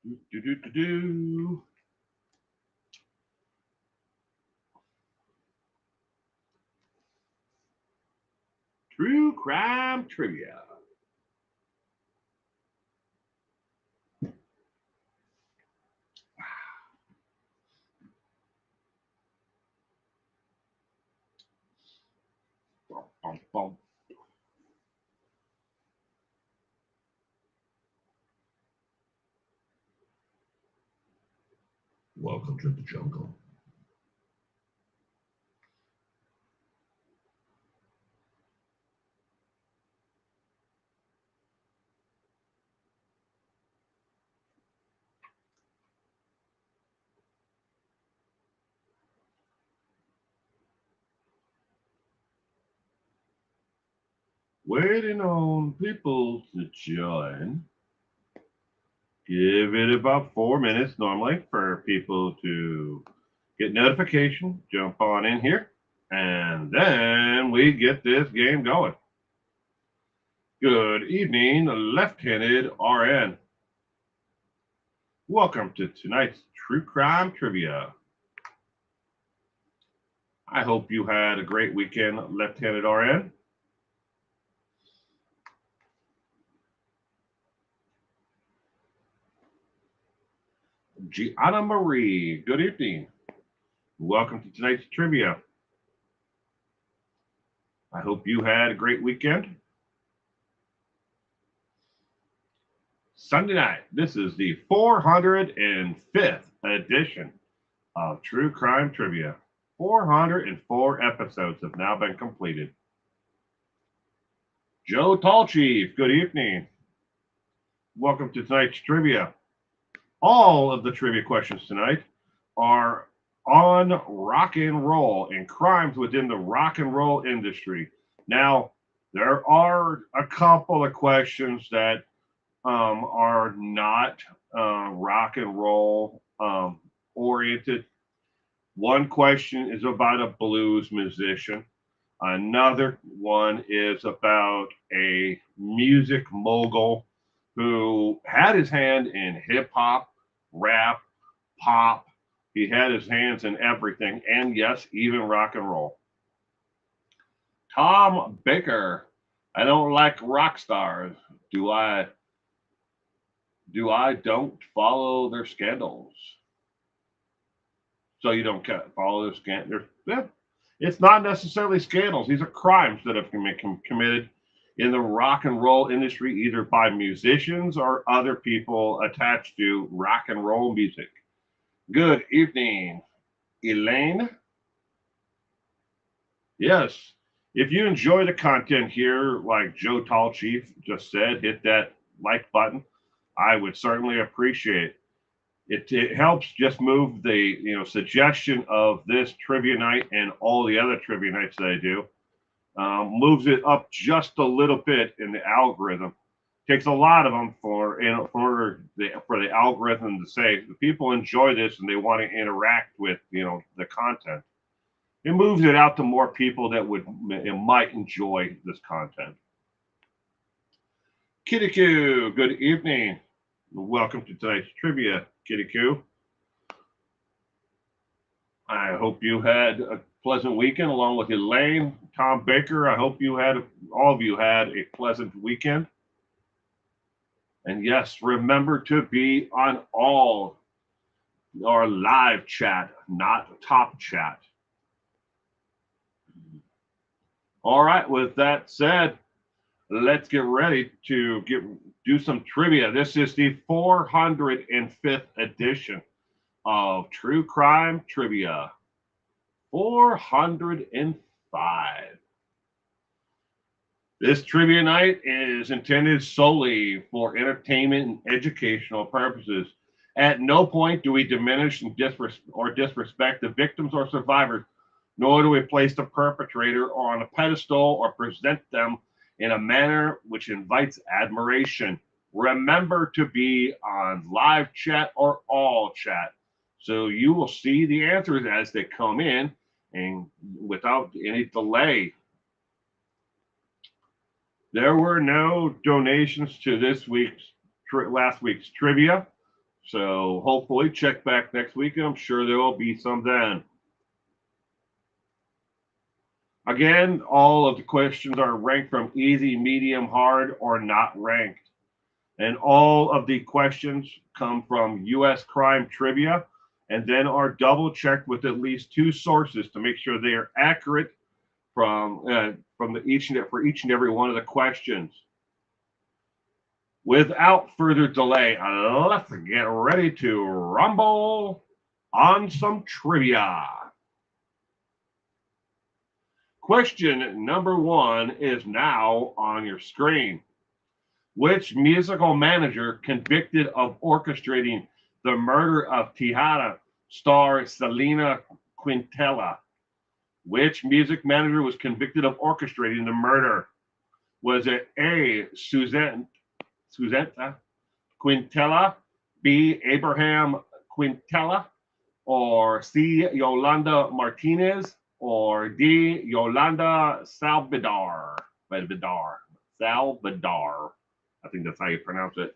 Do. True crime trivia. Bum, bum. Welcome to the jungle. Waiting on people to join. Give it about 4 minutes normally for people to get notification, jump on in here, and then we get this game going. Good evening, left-handed RN. Welcome to tonight's True Crime Trivia. I hope you had a great weekend, left-handed RN. Gianna Marie, good evening. Welcome to tonight's trivia. I hope you had a great weekend. Sunday night, this is the 405th edition of True Crime Trivia. 404 episodes have now been completed. Joe Tallchief, good evening. Welcome to tonight's trivia. All of the trivia questions tonight are on rock and roll and crimes within the rock and roll industry. Now, there are a couple of questions that are not rock and roll oriented. One question is about a blues musician. Another one is about a music mogul who had his hand in hip hop, rap, pop. He had his hands in everything, and yes, even rock and roll. Tom Baker. I don't like rock stars. Do I? Do I don't follow their scandals? So you don't follow their scandals? Yeah. It's not necessarily scandals. These are crimes that have been committed in the rock and roll industry, either by musicians or other people attached to rock and roll music. Good evening, Elaine. Yes. If you enjoy the content here, like Joe Tall Chief just said, hit that like button. I would certainly appreciate it. It helps just move the suggestion of this trivia night and all the other trivia nights that I do. Moves it up just a little bit in the algorithm. Takes a lot of them for the algorithm to say the people enjoy this and they want to interact with the content. It moves it out to more people that might enjoy this content. Kitiku, good evening. Welcome to tonight's trivia, Kitiku. I hope you had a pleasant weekend along with Elaine, Tom Baker. I hope all of you had a pleasant weekend. And yes, remember to be on all our live chat, not top chat. All right, with that said, let's get ready to do some trivia. This is the 405th edition of True Crime Trivia. 405. This trivia night is intended solely for entertainment and educational purposes. At no point do we diminish or disrespect the victims or survivors, nor do we place the perpetrator on a pedestal or present them in a manner which invites admiration. Remember to be on live chat or all chat, so you will see the answers as they come in and without any delay. There were no donations to last week's trivia, So hopefully check back next week, and I'm sure there will be some then. Again, all of the questions are ranked from easy, medium, hard, or not ranked. And all of the questions come from U.S. crime trivia and then are double checked with at least two sources to make sure they are accurate for each and every one of the questions. Without further delay, let's get ready to rumble on some trivia. Question number 1 is now on your screen. Which musical manager convicted of orchestrating the murder of Tejada star Selena Quintela? Which music manager was convicted of orchestrating the murder? Was it A. Susanta Quintela, B. Abraham Quintela, or C. Yolanda Martinez, or D. Yolanda Salvador? Salvador. I think that's how you pronounce it.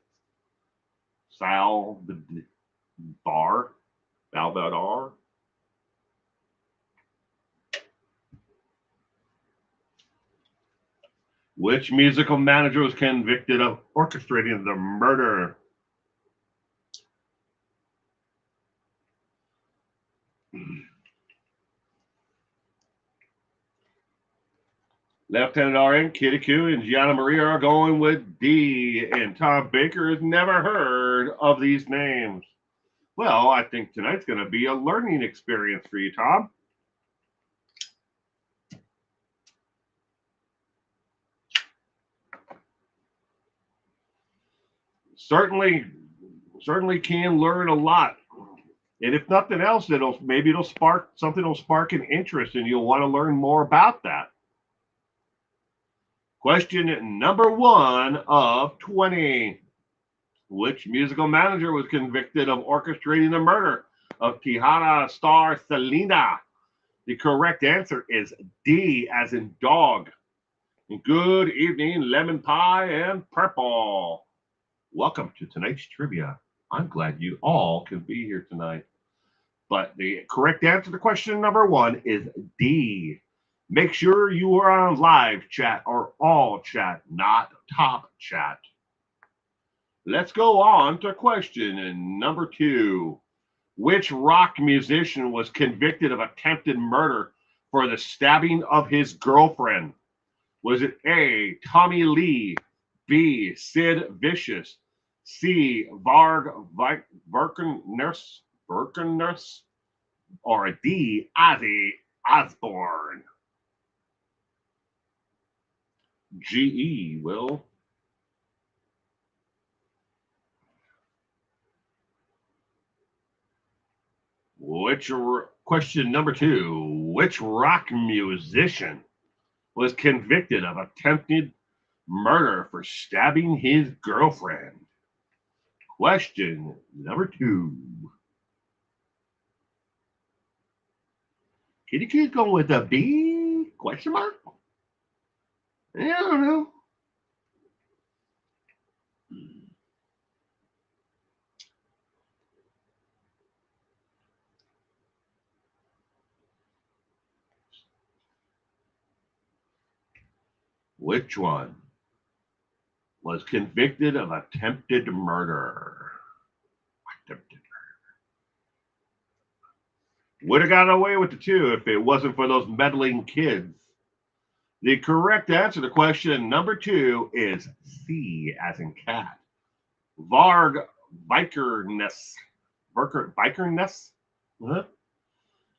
Salvador. Which musical manager was convicted of orchestrating the murder? Lieutenant RN, Kitty Q, and Gianna Maria are going with D, and Tom Baker has never heard of these names. Well, I think tonight's going to be a learning experience for you, Tom. Certainly can learn a lot. And if nothing else, it'll spark an interest, and you'll want to learn more about that. Question number 1 of 20. Which musical manager was convicted of orchestrating the murder of Tejada star Selena? The correct answer is D, as in dog. And good evening, lemon pie and purple. Welcome to tonight's trivia. I'm glad you all can be here tonight. But the correct answer to question number 1 is D. Make sure you are on live chat or all chat, not top chat. Let's go on to question number 2. Which rock musician was convicted of attempted murder for the stabbing of his girlfriend? Was it A, Tommy Lee, B, Sid Vicious, C, Varg Birkenners, or D, Ozzy Osbourne? GE, Will. Question number 2. Which rock musician was convicted of attempted murder for stabbing his girlfriend? Question number 2. Kitty Q's going with a B? Question mark? I don't know. Which one was convicted of attempted murder? Would have gotten away with the 2 if it wasn't for those meddling kids. The correct answer to question number 2 is C, as in cat. Varg Birkenners.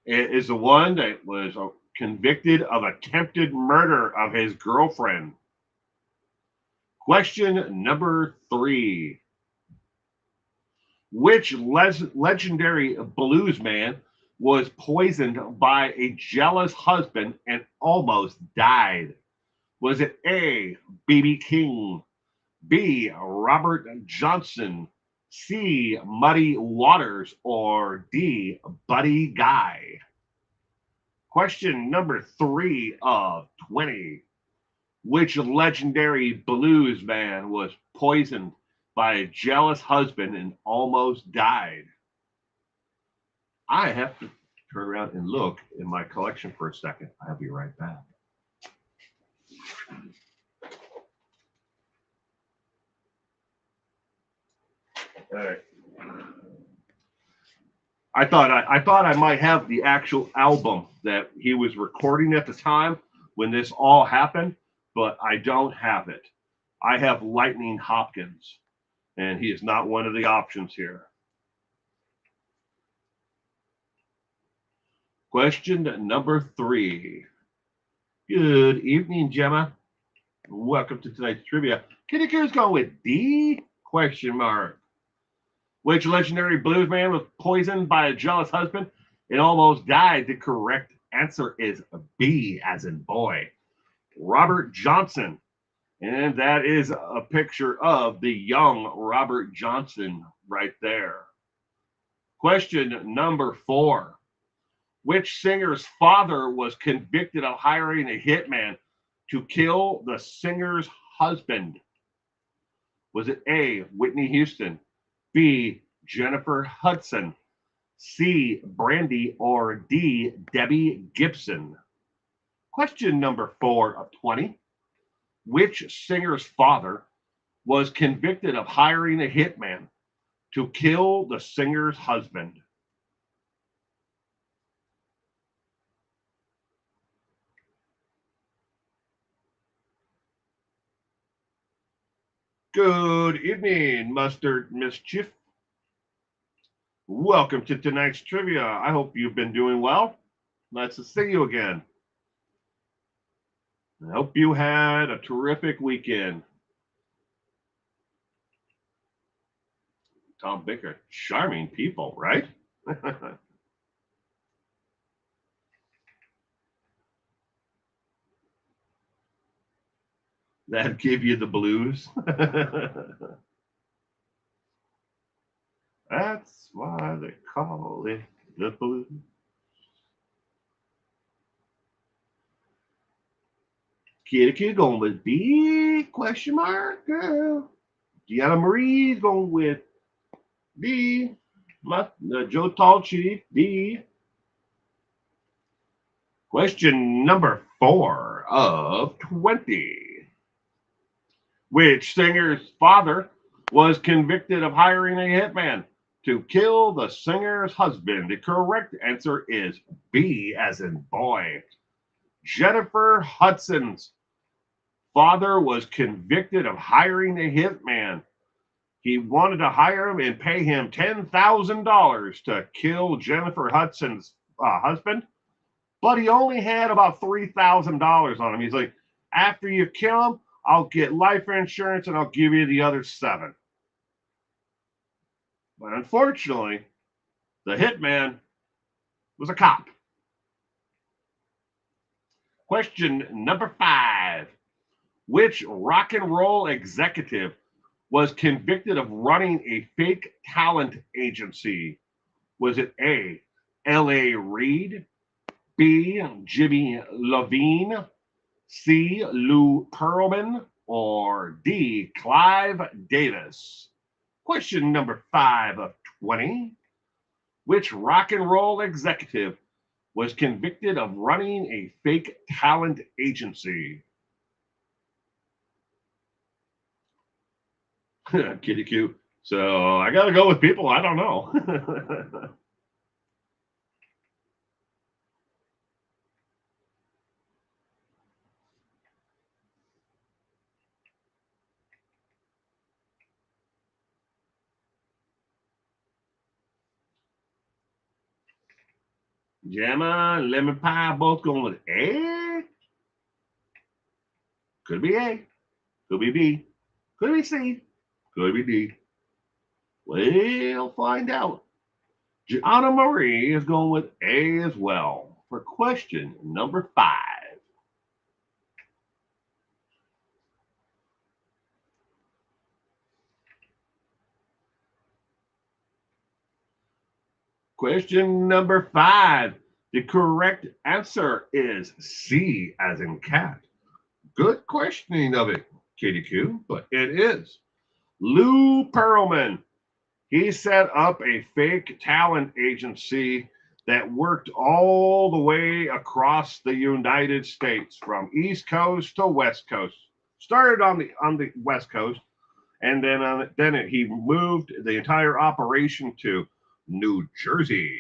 Is the one that was convicted of attempted murder of his girlfriend. Question number 3. Which legendary blues man was poisoned by a jealous husband and almost died? Was it A, B.B. King, B, Robert Johnson, C, Muddy Waters, or D, Buddy Guy? Question number 3 of 20. Which legendary blues man was poisoned by a jealous husband and almost died. I have to turn around and look in my collection for a second. I'll be right back. All right. I thought I might have the actual album that he was recording at the time when this all happened, but I don't have it. I have Lightning Hopkins, and he is not one of the options here. Question number 3. Good evening, Gemma. Welcome to tonight's trivia. Kitty Coo's going with D? Question mark. Which legendary blues man was poisoned by a jealous husband and almost died? The correct answer is B, as in boy. Robert Johnson. And that is a picture of the young Robert Johnson right there. Question number 4. Which singer's father was convicted of hiring a hitman to kill the singer's husband? Was it A, Whitney Houston, B, Jennifer Hudson, C, Brandy, or D, Debbie Gibson? Question number 4 of 20. Which singer's father was convicted of hiring a hitman to kill the singer's husband? Good evening, Mustard Mischief. Welcome to tonight's trivia. I hope you've been doing well. Nice to see you again. I hope you had a terrific weekend. Tom Baker, charming people, right? That give you the blues. That's why they call it the blues. Kitty going with B? Question mark. Deanna Marie's going with B. Joe Tall Chief, B. Question number 4 of 20. Which singer's father was convicted of hiring a hitman to kill the singer's husband? The correct answer is B, as in boy. Jennifer Hudson's father was convicted of hiring a hitman. He wanted to hire him and pay him $10,000 to kill Jennifer Hudson's husband, but he only had about $3,000 on him. He's like, after you kill him, I'll get life insurance and I'll give you the other 7. But unfortunately, the hitman was a cop. Question number 5. Which rock and roll executive was convicted of running a fake talent agency? Was it A, L.A. Reid, B, Jimmy Levine, C, Lou Pearlman, or D, Clive Davis? Question number 5 of 20. Which rock and roll executive was convicted of running a fake talent agency? Kitty Q. So I got to go with people I don't know. Gemma and Lemon Pie both going with A. Could be A. Could be B. Could be C. Could be D. We'll find out. Gianna Marie is going with A as well for question number 5. Question number 5. The correct answer is C, as in cat. Good questioning of it, Kitty Q, but it is. Lou Pearlman. He set up a fake talent agency that worked all the way across the United States from East Coast to West Coast. Started on the West Coast, and then he moved the entire operation to New Jersey.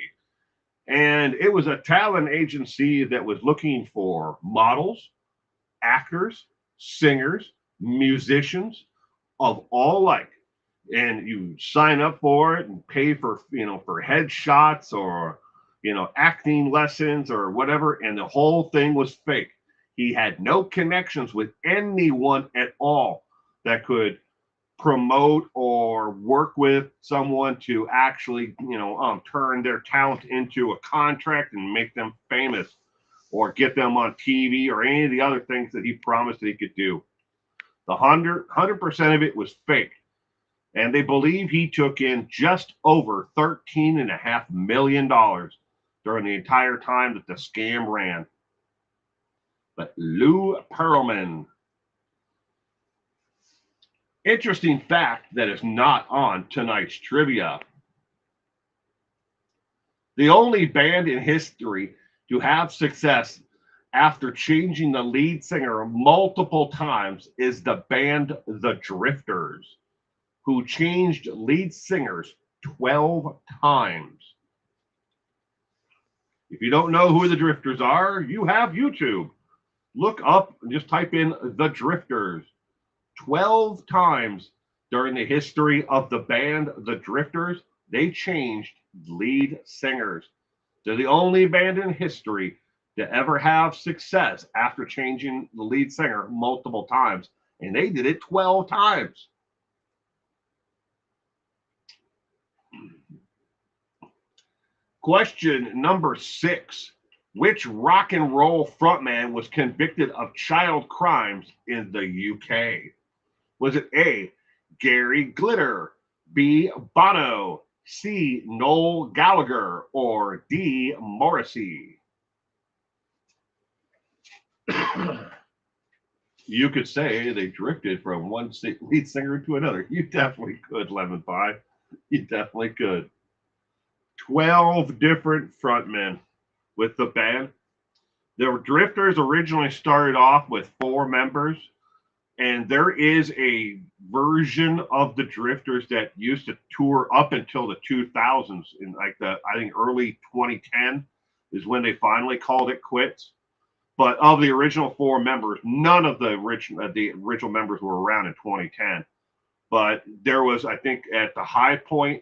And it was a talent agency that was looking for models, actors, singers, musicians of all like. And you sign up for it and pay for, for headshots or, acting lessons or whatever. And the whole thing was fake. He had no connections with anyone at all that could promote or work with someone to actually, turn their talent into a contract and make them famous or get them on TV or any of the other things that he promised that he could do. The 100% of it was fake. And they believe he took in just over $13.5 million during the entire time that the scam ran. But Lou Pearlman. Interesting fact that is not on tonight's trivia. The only band in history to have success after changing the lead singer multiple times is the band The Drifters, who changed lead singers 12 times. If you don't know who the Drifters are, you have YouTube. Look up and just type in The Drifters. 12 times during the history of the band The Drifters, they changed lead singers. They're the only band in history to ever have success after changing the lead singer multiple times, and they did it 12 times. Question number 6. Which rock and roll frontman was convicted of child crimes in the UK? Was it A, Gary Glitter, B, Bono, C, Noel Gallagher, or D, Morrissey? You could say they drifted from one lead singer to another. You definitely could, Lemon Pie. You definitely could. 12 different frontmen with the band. The Drifters originally started off with 4 members, and there is a version of the Drifters that used to tour up until the 2000s. In I think early 2010 is when they finally called it quits. But of the original 4 members, none of the original members were around in 2010. But there was, I think, at the high point,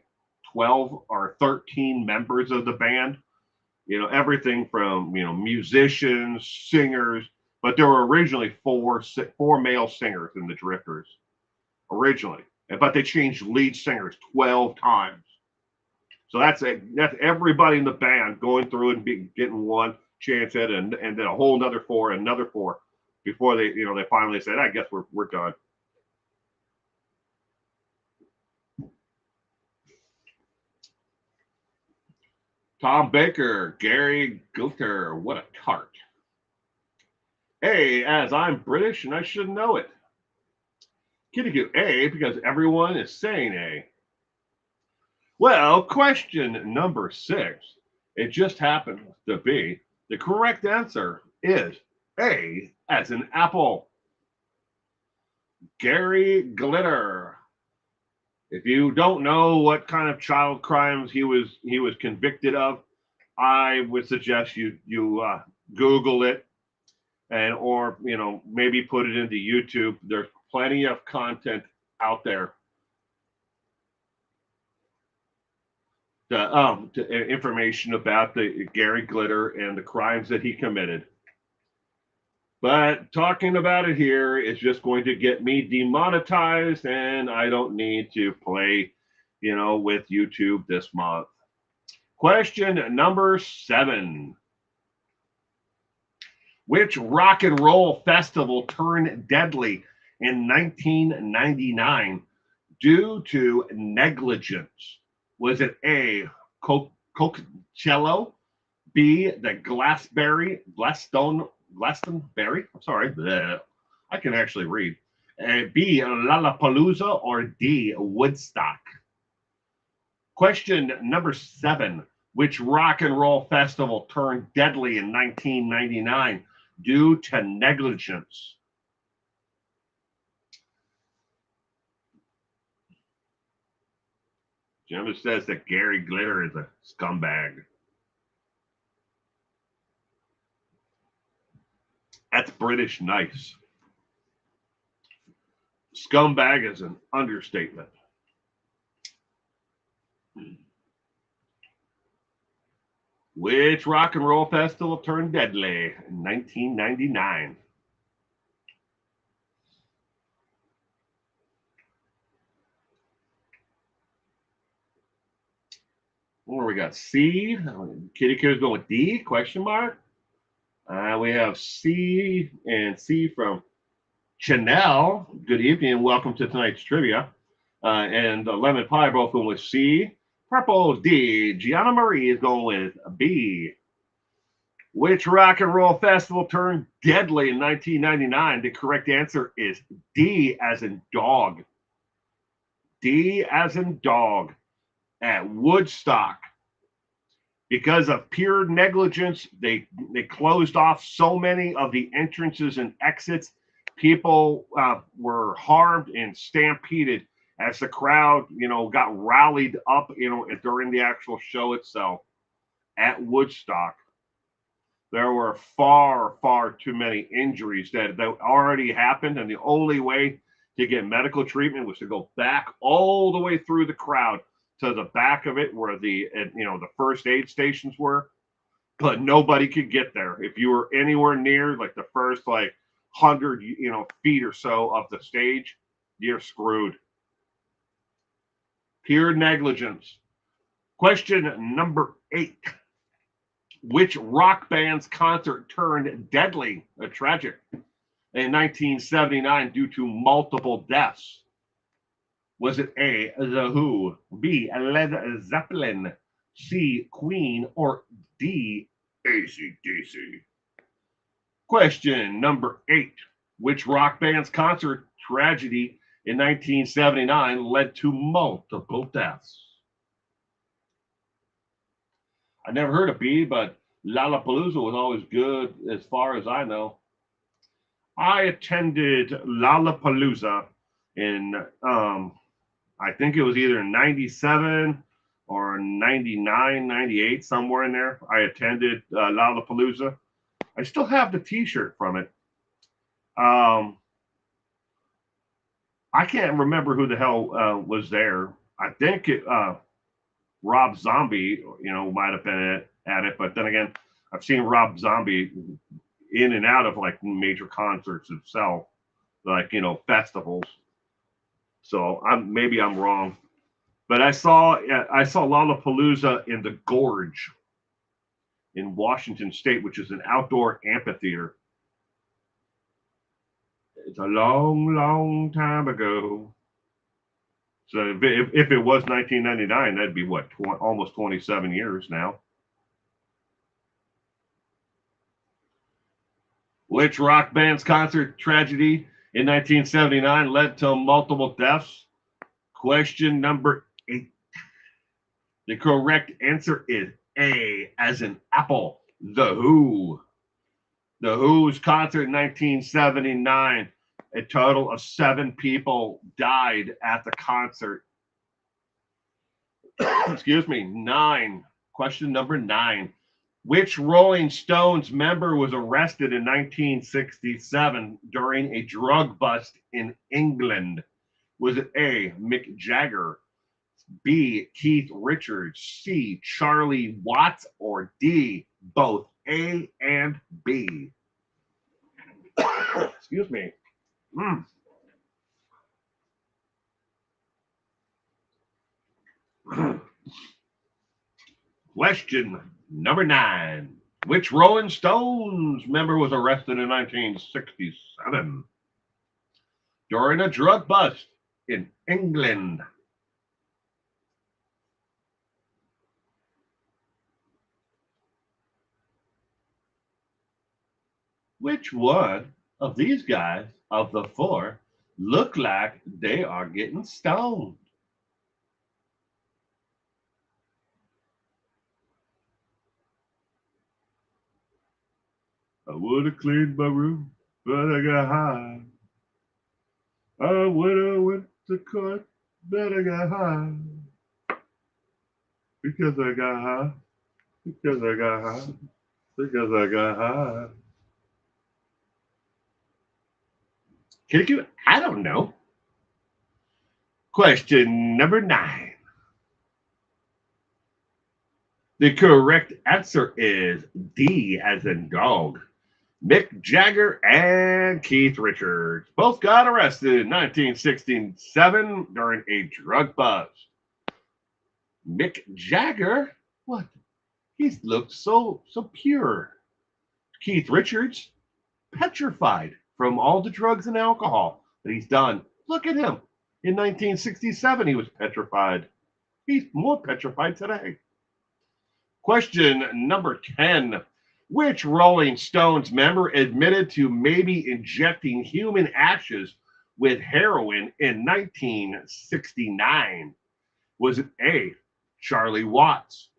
12 or 13 members of the band. Everything from musicians, singers. But there were originally four male singers in the Drifters originally, but they changed lead singers 12 times. So that's everybody in the band going through and getting one chance at it, and then a whole another 4 before they finally said, I guess we're done. Tom Baker, Gary Glitter, what a tart. A, as I'm British and I should know it. Can you get A because everyone is saying A? Well, question number 6. It just happens to be the correct answer is A, as in apple. Gary Glitter. If you don't know what kind of child crimes he was convicted of, I would suggest you Google it, or maybe put it into YouTube. There's plenty of content out there. Information about the Gary Glitter and the crimes that he committed. But talking about it here is just going to get me demonetized, and I don't need to play, with YouTube this month. Question number 7. Which rock and roll festival turned deadly in 1999 due to negligence? Was it A, Coachella, B, the Glastonbury? I'm sorry, I can actually read. B, Lollapalooza, or D, Woodstock? Question number 7. Which rock and roll festival turned deadly in 1999 due to negligence? Jim says that Gary Glitter is a scumbag. That's British nice. Scumbag is an understatement. Which rock and roll festival turned deadly in 1999? Where we got C. Kitty Kid's going with D, question mark. We have C and C from Chanel. Good evening and welcome to tonight's trivia. And Lemon Pie both going with C. Purple D. Gianna Marie is going with B. Which rock and roll festival turned deadly in 1999? The correct answer is D as in dog. D as in dog at Woodstock. Because of pure negligence, they closed off so many of the entrances and exits. People were harmed and stampeded as the crowd, got rallied up, during the actual show itself at Woodstock. There were far, far too many injuries that already happened, and the only way to get medical treatment was to go back all the way through the crowd to the back of it where the first aid stations were, but nobody could get there. If you were anywhere near like the first 100 feet or so of the stage, you're screwed. Pure negligence. Question number 8. Which rock band's concert turned deadly, tragic, in 1979 due to multiple deaths? Was it A, The Who, B, Led Zeppelin, C, Queen, or D, AC/DC? Question number 8. Which rock band's concert tragedy in 1979 led to multiple deaths? I never heard of B, but Lollapalooza was always good as far as I know. I attended Lollapalooza in I think it was either 97 or 99, 98, somewhere in there. I attended Lollapalooza. I still have the t-shirt from it. I can't remember who the hell was there. I think Rob Zombie, might have been at it. But then again, I've seen Rob Zombie in and out of major concerts himself, festivals. So maybe I'm wrong, but I saw Lollapalooza in the Gorge in Washington State, which is an outdoor amphitheater. It's a long, long time ago. So if it was 1999, that'd be what, almost 27 years now. Which rock band's concert tragedy in 1979 led to multiple deaths? Question number 8. The correct answer is A, as in apple, The Who. The Who's concert in 1979. A total of 7 people died at the concert. Excuse me. 9. Question number 9. Which Rolling Stones member was arrested in 1967 during a drug bust in England? Was it A, Mick Jagger, B, Keith Richards, C, Charlie Watts, or D, both A and B? Excuse me. Question number 9. Which Rolling Stones member was arrested in 1967 during a drug bust in England? Which one of these guys, of the 4, look like they are getting stoned. I would have cleaned my room, but I got high. I would have went to court, but I got high. Because I got high. Because I got high. Because I got high. Can you? I don't know. Question number 9. The correct answer is D as in dog. Mick Jagger and Keith Richards both got arrested in 1967 during a drug bust. Mick Jagger, what? He looked so pure. Keith Richards, petrified from all the drugs and alcohol that he's done. Look at him. In 1967, he was petrified. He's more petrified today. Question number 10. Which Rolling Stones member admitted to maybe injecting human ashes with heroin in 1969? Was it A, Charlie Watts,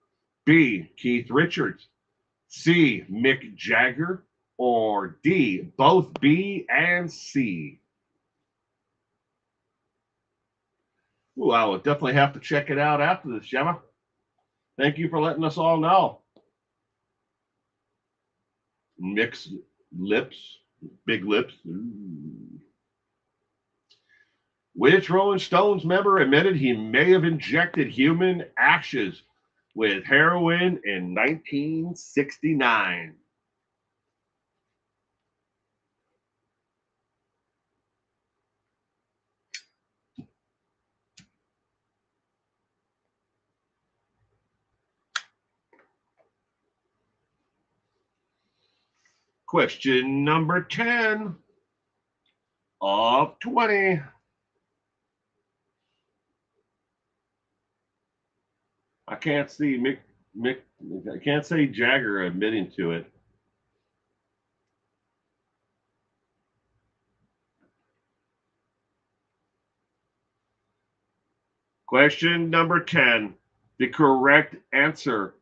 B, Keith Richards, C, Mick Jagger, or D, both B and C? Ooh, I will definitely have to check it out after this, Gemma. Thank you for letting us all know. Mixed lips, big lips. Ooh. Which Rolling Stones member admitted he may have injected human ashes with heroin in 1969? Question number 10 of 20. I can't see Mick, I can't say Jagger admitting to it. Question number 10. The correct answer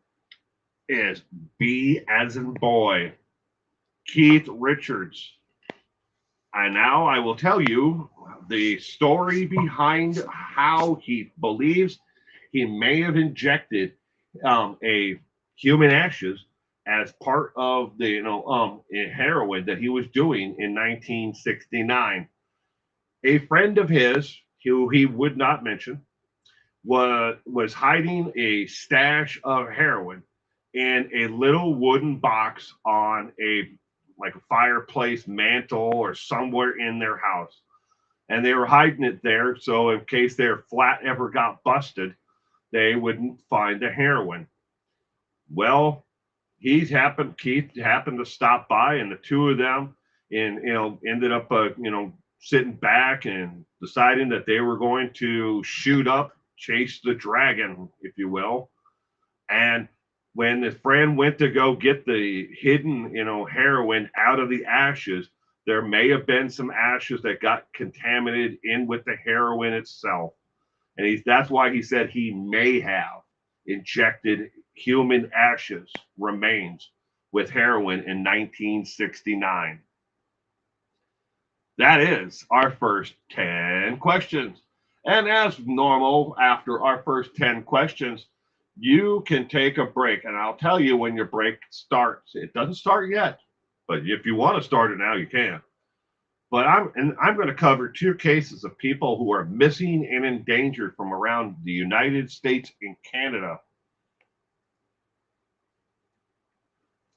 is B as in boy, Keith Richards. And now I will tell you the story behind how he believes he may have injected a human ashes as part of the heroin that he was doing in 1969. A friend of his, who he would not mention, was hiding a stash of heroin in a little wooden box on a like a fireplace mantle or somewhere in their house. And they were hiding it there so in case their flat ever got busted, they wouldn't find the heroin. Well, Keith happened to stop by, and the two of them ended up sitting back and deciding that they were going to shoot up, chase the dragon, if you will. And when his friend went to go get the hidden, heroin out of the ashes, there may have been some ashes that got contaminated in with the heroin itself. And that's why he said he may have injected human ashes remains with heroin in 1969. That is our first 10 questions. And as normal, after our first 10 questions, you can take a break. And I'll tell you when your break starts. It doesn't start yet, but if you want to start it now, you can. But I'm going to cover 2 cases of people who are missing and endangered from around the United States and Canada.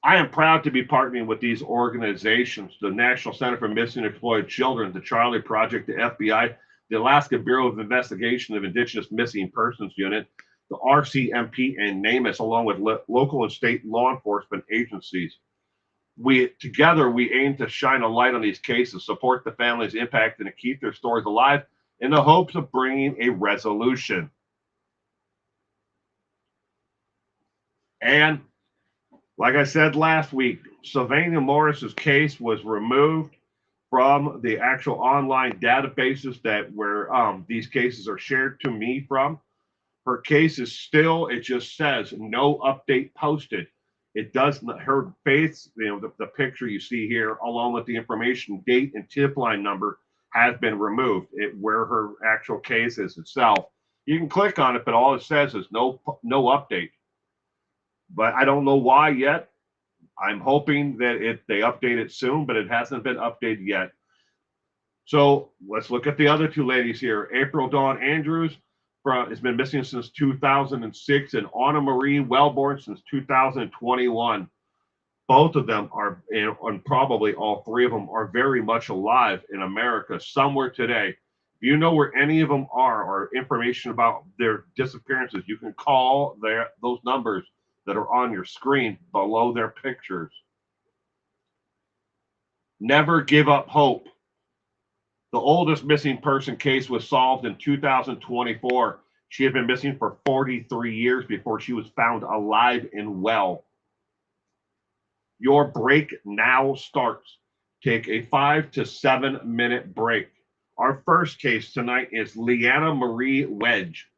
I am proud to be partnering with these organizations, the National Center for Missing and Exploited Children, the Charlie Project, the FBI, the Alaska Bureau of Investigation of Indigenous Missing Persons Unit, the RCMP, and NAMUS, along with local and state law enforcement agencies. Together, we aim to shine a light on these cases, support the families impacted, and keep their stories alive in the hopes of bringing a resolution. And like I said last week, Sylvania Morris's case was removed from the actual online databases that where these cases are shared to me from. Her case is still, it just says no update posted. It does not, her face, the picture you see here, along with the information, date, and tip line number has been removed. Where her actual case is itself. You can click on it, but all it says is no update. But I don't know why yet. I'm hoping that they update it soon, but it hasn't been updated yet. So let's look at the other two ladies here. April Dawn Andrews has been missing since 2006, and Anna Marie Wellborn since 2021. Both of them are, and probably all three of them are very much alive in America somewhere today. If you know where any of them are or information about their disappearances, you can call those numbers that are on your screen below their pictures. Never give up hope. The oldest missing person case was solved in 2024. She had been missing for 43 years before she was found alive and well. Your break now starts. Take a 5 to 7 minute break. Our first case tonight is Leanna Marie Wedge,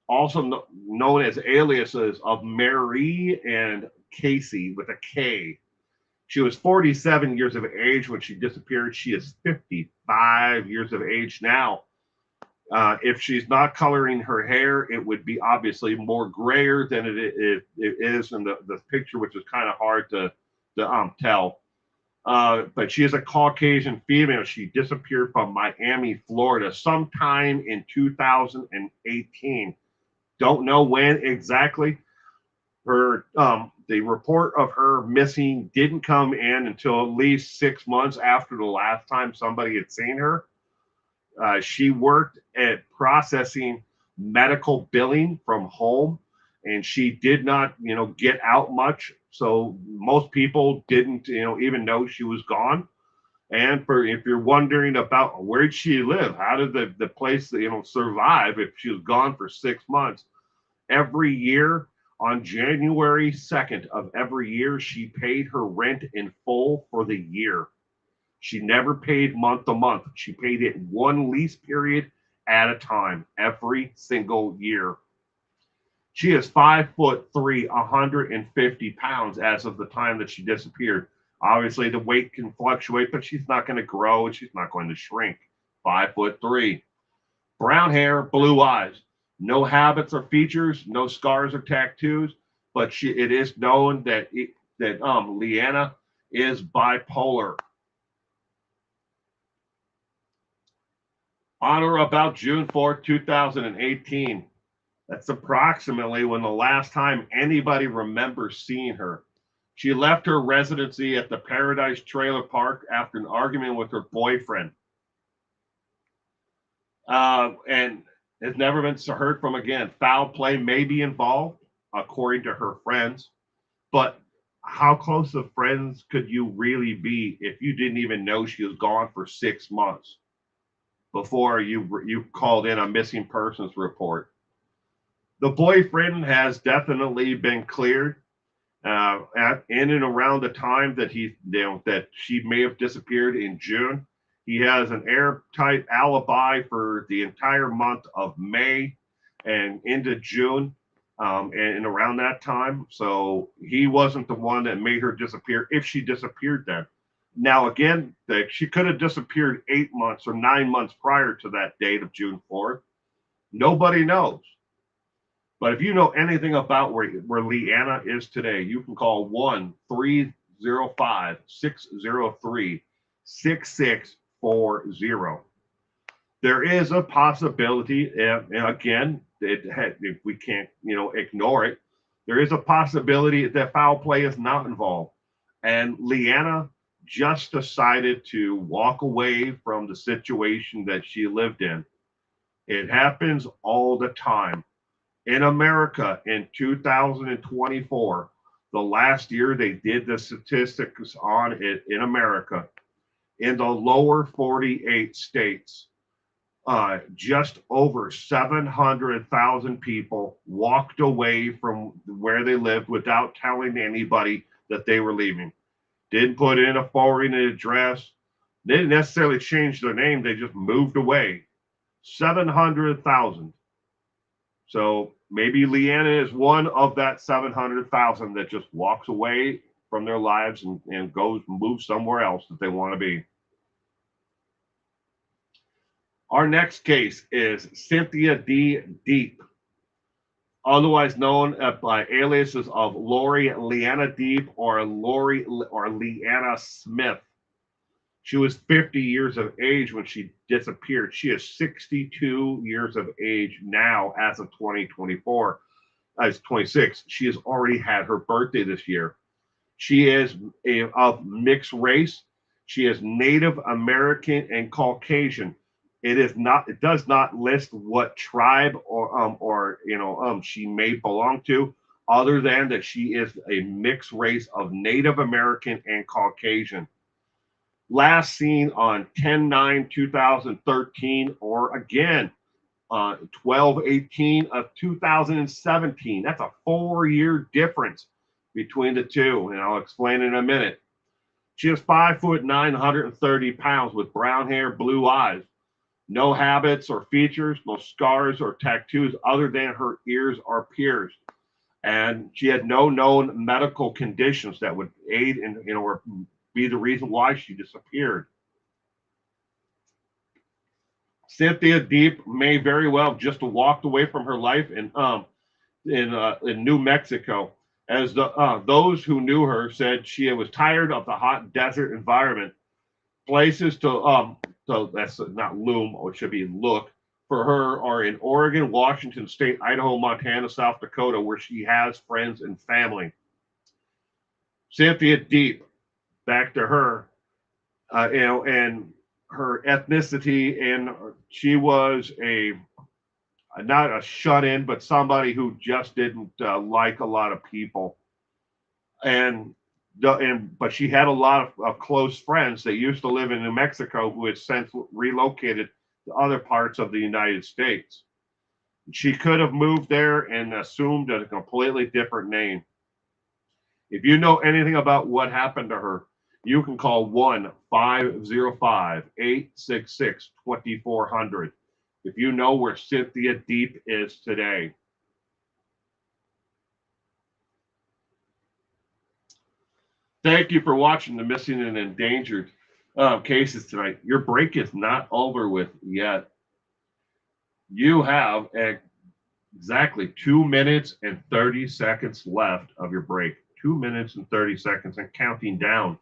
also known as aliases of Mary and Casey with a K. She was 47 years of age when she disappeared. She is 55 years of age now. If she's not coloring her hair, it would be obviously more grayer than it is in the picture, which is kind of hard to tell. But she is a Caucasian female. She disappeared from Miami, Florida, sometime in 2018. Don't know when exactly. The report of her missing didn't come in until at least 6 months after the last time somebody had seen her. She worked at processing medical billing from home, and she did not, get out much. So most people didn't, even know she was gone. And if you're wondering about where did she live, how did the place, survive if she was gone for 6 months? Every year, on January 2nd of every year, she paid her rent in full for the year. She never paid month to month. She paid it one lease period at a time every single year. She is 5'3", 150 pounds as of the time that she disappeared. Obviously, the weight can fluctuate, but she's not going to grow and she's not going to shrink. 5'3". Brown hair, blue eyes. No habits or features, no scars or tattoos, but it is known that Leanna is bipolar. On or about June 4th, 2018. That's approximately when the last time anybody remembers seeing her. She left her residency at the Paradise Trailer Park after an argument with her boyfriend. And has never been heard from again. Foul play may be involved, according to her friends. But how close of friends could you really be if you didn't even know she was gone for 6 months before you called in a missing persons report? The boyfriend has definitely been cleared in and around the time that that she may have disappeared in June. He has an airtight alibi for the entire month of May and into June and around that time. So he wasn't the one that made her disappear if she disappeared then. Now, again, she could have disappeared 8 months or 9 months prior to that date of June 4th. Nobody knows. But if you know anything about where Leanna is today, you can call 1-305-603-6640. There is a possibility, and again, if we can't, ignore it, there is a possibility that foul play is not involved. And Leanna just decided to walk away from the situation that she lived in. It happens all the time. In America in 2024, the last year they did the statistics on it in America, in the lower 48 states, just over 700,000 people walked away from where they lived without telling anybody that they were leaving. Didn't put in a forwarding address, They didn't necessarily change their name, they just moved away. 700,000. So maybe Leanna is one of that 700,000 that just walks away from their lives and goes move somewhere else that they want to be. Our next case is Cynthia D. Deep, otherwise known by aliases of Lori Leanna Deep or Lori or Leanna Smith. She was 50 years of age when she disappeared. She is 62 years of age now as of 2024. As 26. She has already had her birthday this year. She is of mixed race. She is Native American and Caucasian. It is not. It does not list what tribe or she may belong to, other than that she is a mixed race of Native American and Caucasian. Last seen on 10/9/2013, or again 12/18 of 2017. That's a 4-year difference between the two, and I'll explain in a minute. She is 5'9", 130 pounds with brown hair, blue eyes. No habits or features, no scars or tattoos other than her ears are pierced. And she had no known medical conditions that would aid in, or be the reason why she disappeared. Cynthia Deep may very well have just walked away from her life in New Mexico, as those who knew her said she was tired of the hot desert environment. Places so that's not loom, or it should be look for her are in Oregon, Washington State, Idaho, Montana, South Dakota, where she has friends and family. Cynthia Deep, back to her, and her ethnicity, and she was not a shut-in, but somebody who just didn't like a lot of people, but she had a lot of close friends that used to live in New Mexico who had since relocated to other parts of the United States. She could have moved there and assumed a completely different name. If you know anything about what happened to her, you can call 1-505-866-2400 if you know where Cynthia Deep is today. Thank you for watching the Missing and Endangered cases tonight. Your break is not over with yet. You have exactly 2 minutes and 30 seconds left of your break. 2 minutes and 30 seconds and counting down.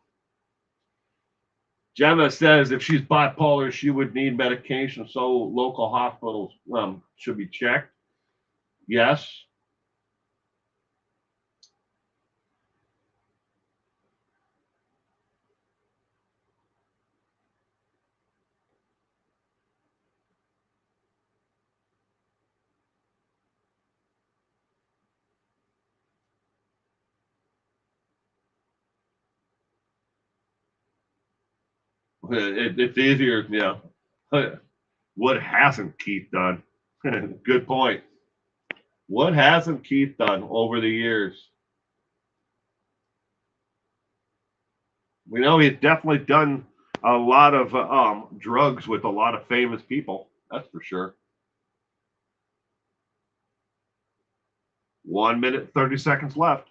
Gemma says if she's bipolar, she would need medication, so local hospitals should be checked. Yes. It's easier, yeah. What hasn't Keith done? Good point. What hasn't Keith done over the years? We know he's definitely done a lot of drugs with a lot of famous people. That's for sure. 1 minute, 30 seconds left.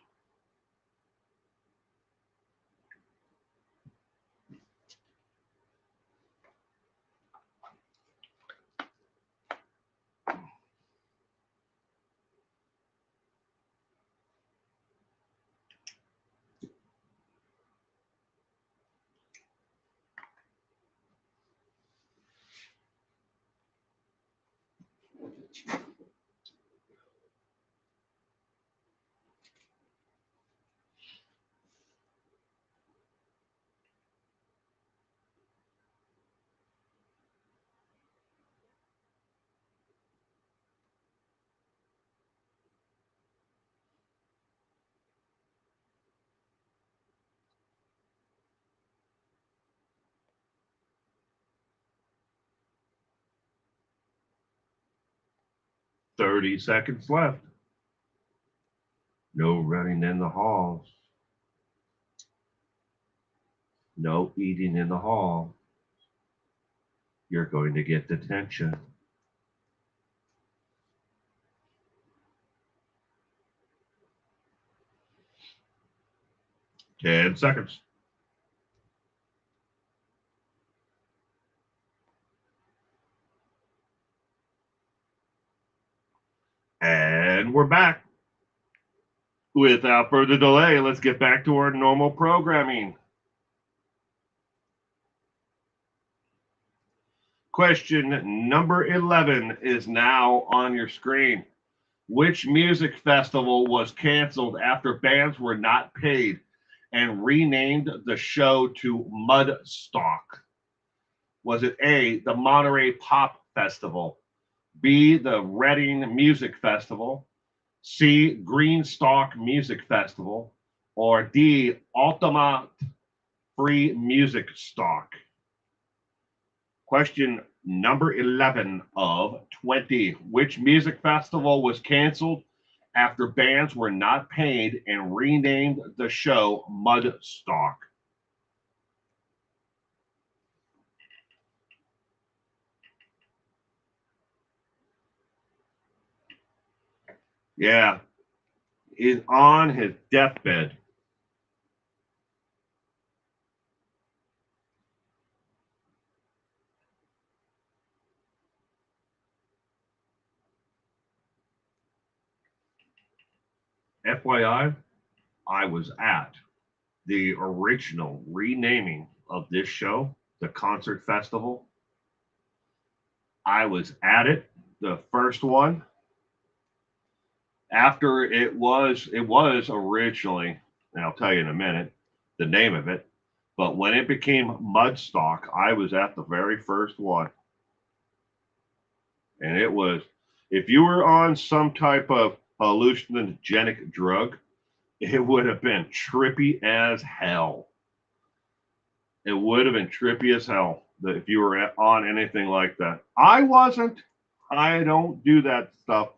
Thirty seconds left. No running in the halls. No eating in the hall. you're going to get detention. Ten seconds. And we're back. Without further delay, let's get back to our normal programming. Question number 11 is now on your screen. Which music festival was canceled after bands were not paid and renamed the show to Mudstock? Was it A, the Monterey Pop Festival, B, the Reading Music Festival, C, Greenstock Music Festival, or D, Altamont Free Music Stock? Question number 11 of 20. Which music festival was canceled after bands were not paid and renamed the show Mudstock? Yeah, is on his deathbed. FYI, I was at the original renaming of this show, the concert festival. I was at it, the first one. After it was originally, and I'll tell you in a minute, the name of it. But when it became Mudstock, I was at the very first one. And it was, if you were on some type of hallucinogenic drug, it would have been trippy as hell. It would have been trippy as hell if you were on anything like that. I wasn't. I don't do that stuff.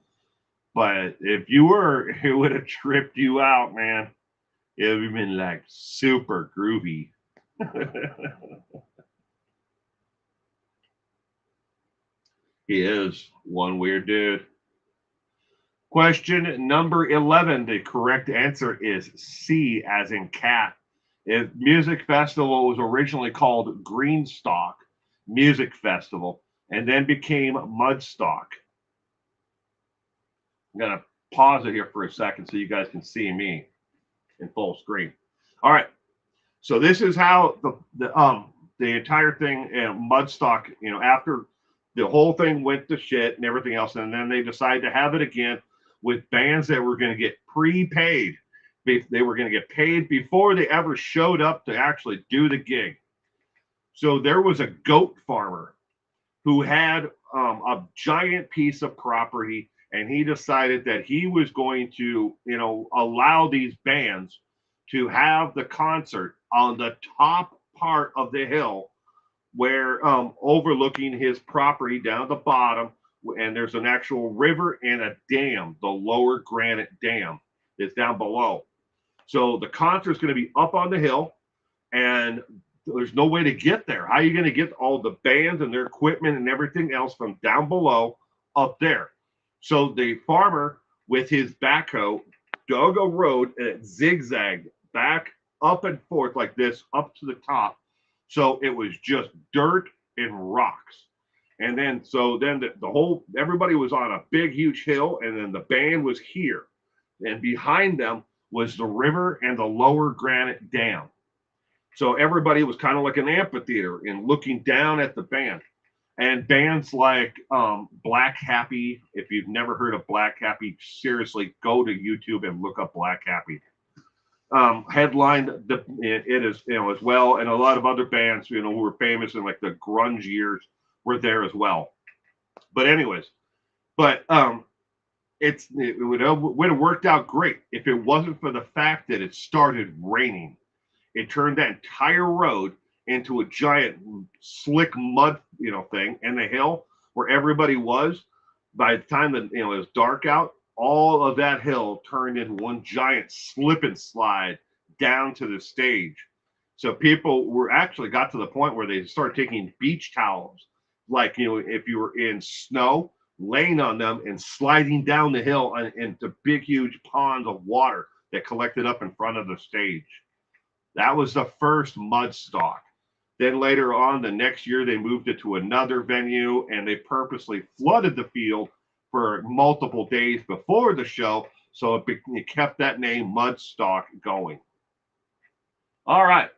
But if you were, it would have tripped you out, man. It would have been like super groovy. He is one weird dude. Question number 11. The correct answer is C, as in cat. If music festival was originally called Greenstock Music Festival and then became Mudstock. I'm going to pause it here for a second so you guys can see me in full screen. All right. So this is how the entire thing, Mudstock, after the whole thing went to shit and everything else, and then they decided to have it again with bands that were going to get prepaid. They were going to get paid before they ever showed up to actually do the gig. So there was a goat farmer who had a giant piece of property, and he decided that he was going to, allow these bands to have the concert on the top part of the hill where overlooking his property down at the bottom, and there's an actual river and a dam, the Lower Granite Dam is down below. So the concert's going to be up on the hill, and there's no way to get there. How are you going to get all the bands and their equipment and everything else from down below up there? So the farmer with his backhoe dug a road and it zigzagged back up and forth like this up to the top. So it was just dirt and rocks. And then the whole, everybody was on a big, huge hill, and then the band was here. And behind them was the river and the Lower Granite Dam. So everybody was kind of like an amphitheater and looking down at the band. And bands like Black Happy, if you've never heard of Black Happy, seriously, go to YouTube and look up Black Happy. Headlined it as as well, and a lot of other bands who were famous in like the grunge years were there as well. But anyways, it would have worked out great if it wasn't for the fact that it started raining. It turned that entire road into a giant slick mud thing, and the hill where everybody was, by the time that it was dark out, all of that hill turned into one giant slip and slide down to the stage. So people were actually got to the point where they started taking beach towels like, if you were in snow, laying on them and sliding down the hill into big, huge ponds of water that collected up in front of the stage. That was the first mud stock. Then later on, the next year, they moved it to another venue and they purposely flooded the field for multiple days before the show. So it kept that name Mudstock going. All right.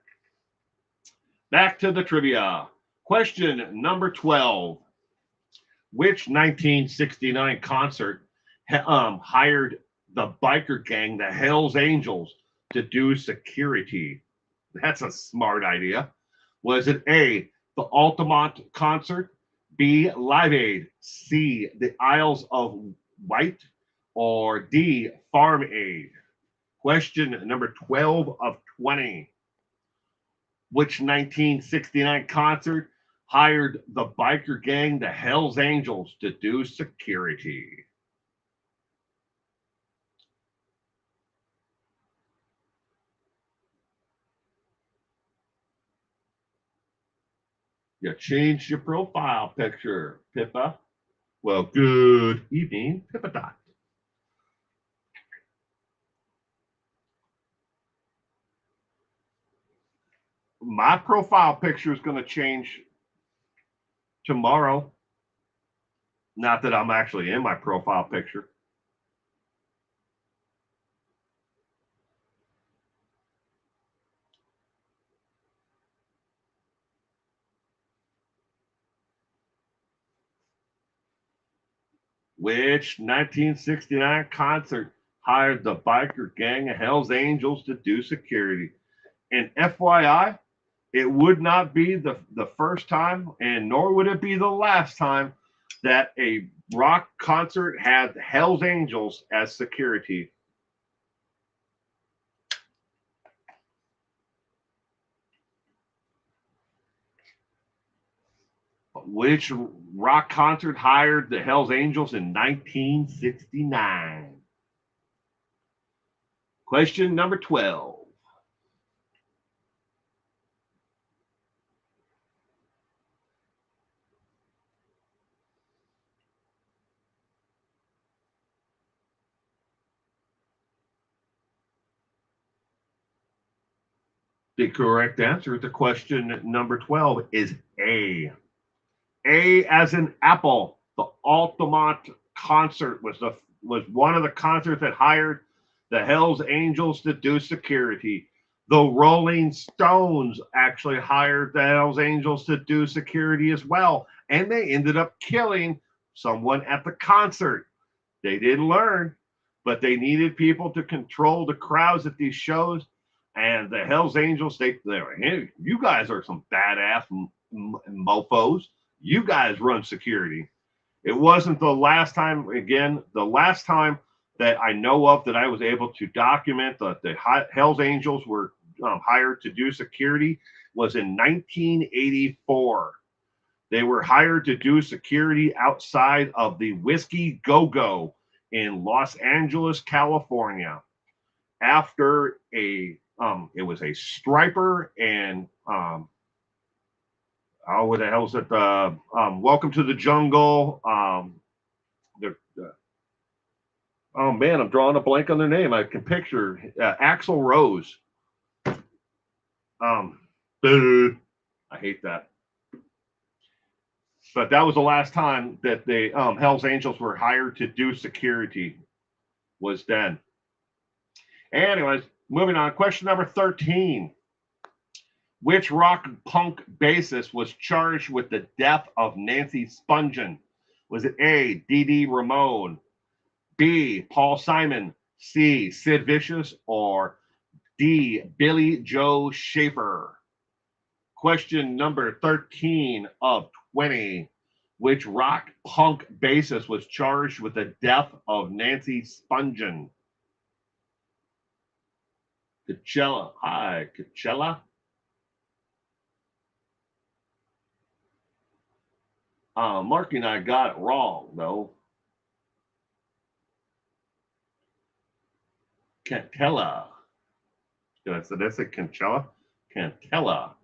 Back to the trivia. Question number 12. Which 1969 concert hired the biker gang, the Hells Angels, to do security? That's a smart idea. Was it A, the Altamont concert, B, Live Aid, C, the Isles of Wight, or D, Farm Aid? Question number 12 of 20. Which 1969 concert hired the biker gang, the Hells Angels, to do security? You changed your profile picture, Pippa. Well, good evening, Pippa Dot. My profile picture is going to change tomorrow. Not that I'm actually in my profile picture. Which 1969 concert hired the biker gang of Hells Angels to do security? And FYI, it would not be the first time, and nor would it be the last time that a rock concert had Hells Angels as security. Which rock concert hired the Hells Angels in 1969? Question number 12. The correct answer to question number 12 is A. A as in apple. The Altamont concert was one of the concerts that hired the Hells Angels to do security. The Rolling Stones actually hired the Hells Angels to do security as well, and they ended up killing someone at the concert. They didn't learn, but they needed people to control the crowds at these shows. And the Hells Angels, they were, hey, you guys are some badass mofos. You guys run security. It wasn't the last time, again, the last time that I know of that I was able to document that the Hells Angels were hired to do security was in 1984. They were hired to do security outside of the Whiskey Go-Go in Los Angeles, California. After it was a striper and oh, what the hell is it? Welcome to the Jungle. Oh man, I'm drawing a blank on their name. I can picture Axl Rose. I hate that. But that was the last time that the Hells Angels were hired to do security. Was then. Anyways, moving on. Question number 13. Which rock punk bassist was charged with the death of Nancy Spungen? Was it A, Dee Ramone, B, Paul Simon, C, Sid Vicious, or D, Billy Joe Schaefer? Question number 13 of 20. Which rock punk bassist was charged with the death of Nancy Spungen? Coachella. Hi, Coachella. Marky and I got it wrong, though. Cantella. Did I say Coachella? Cantella.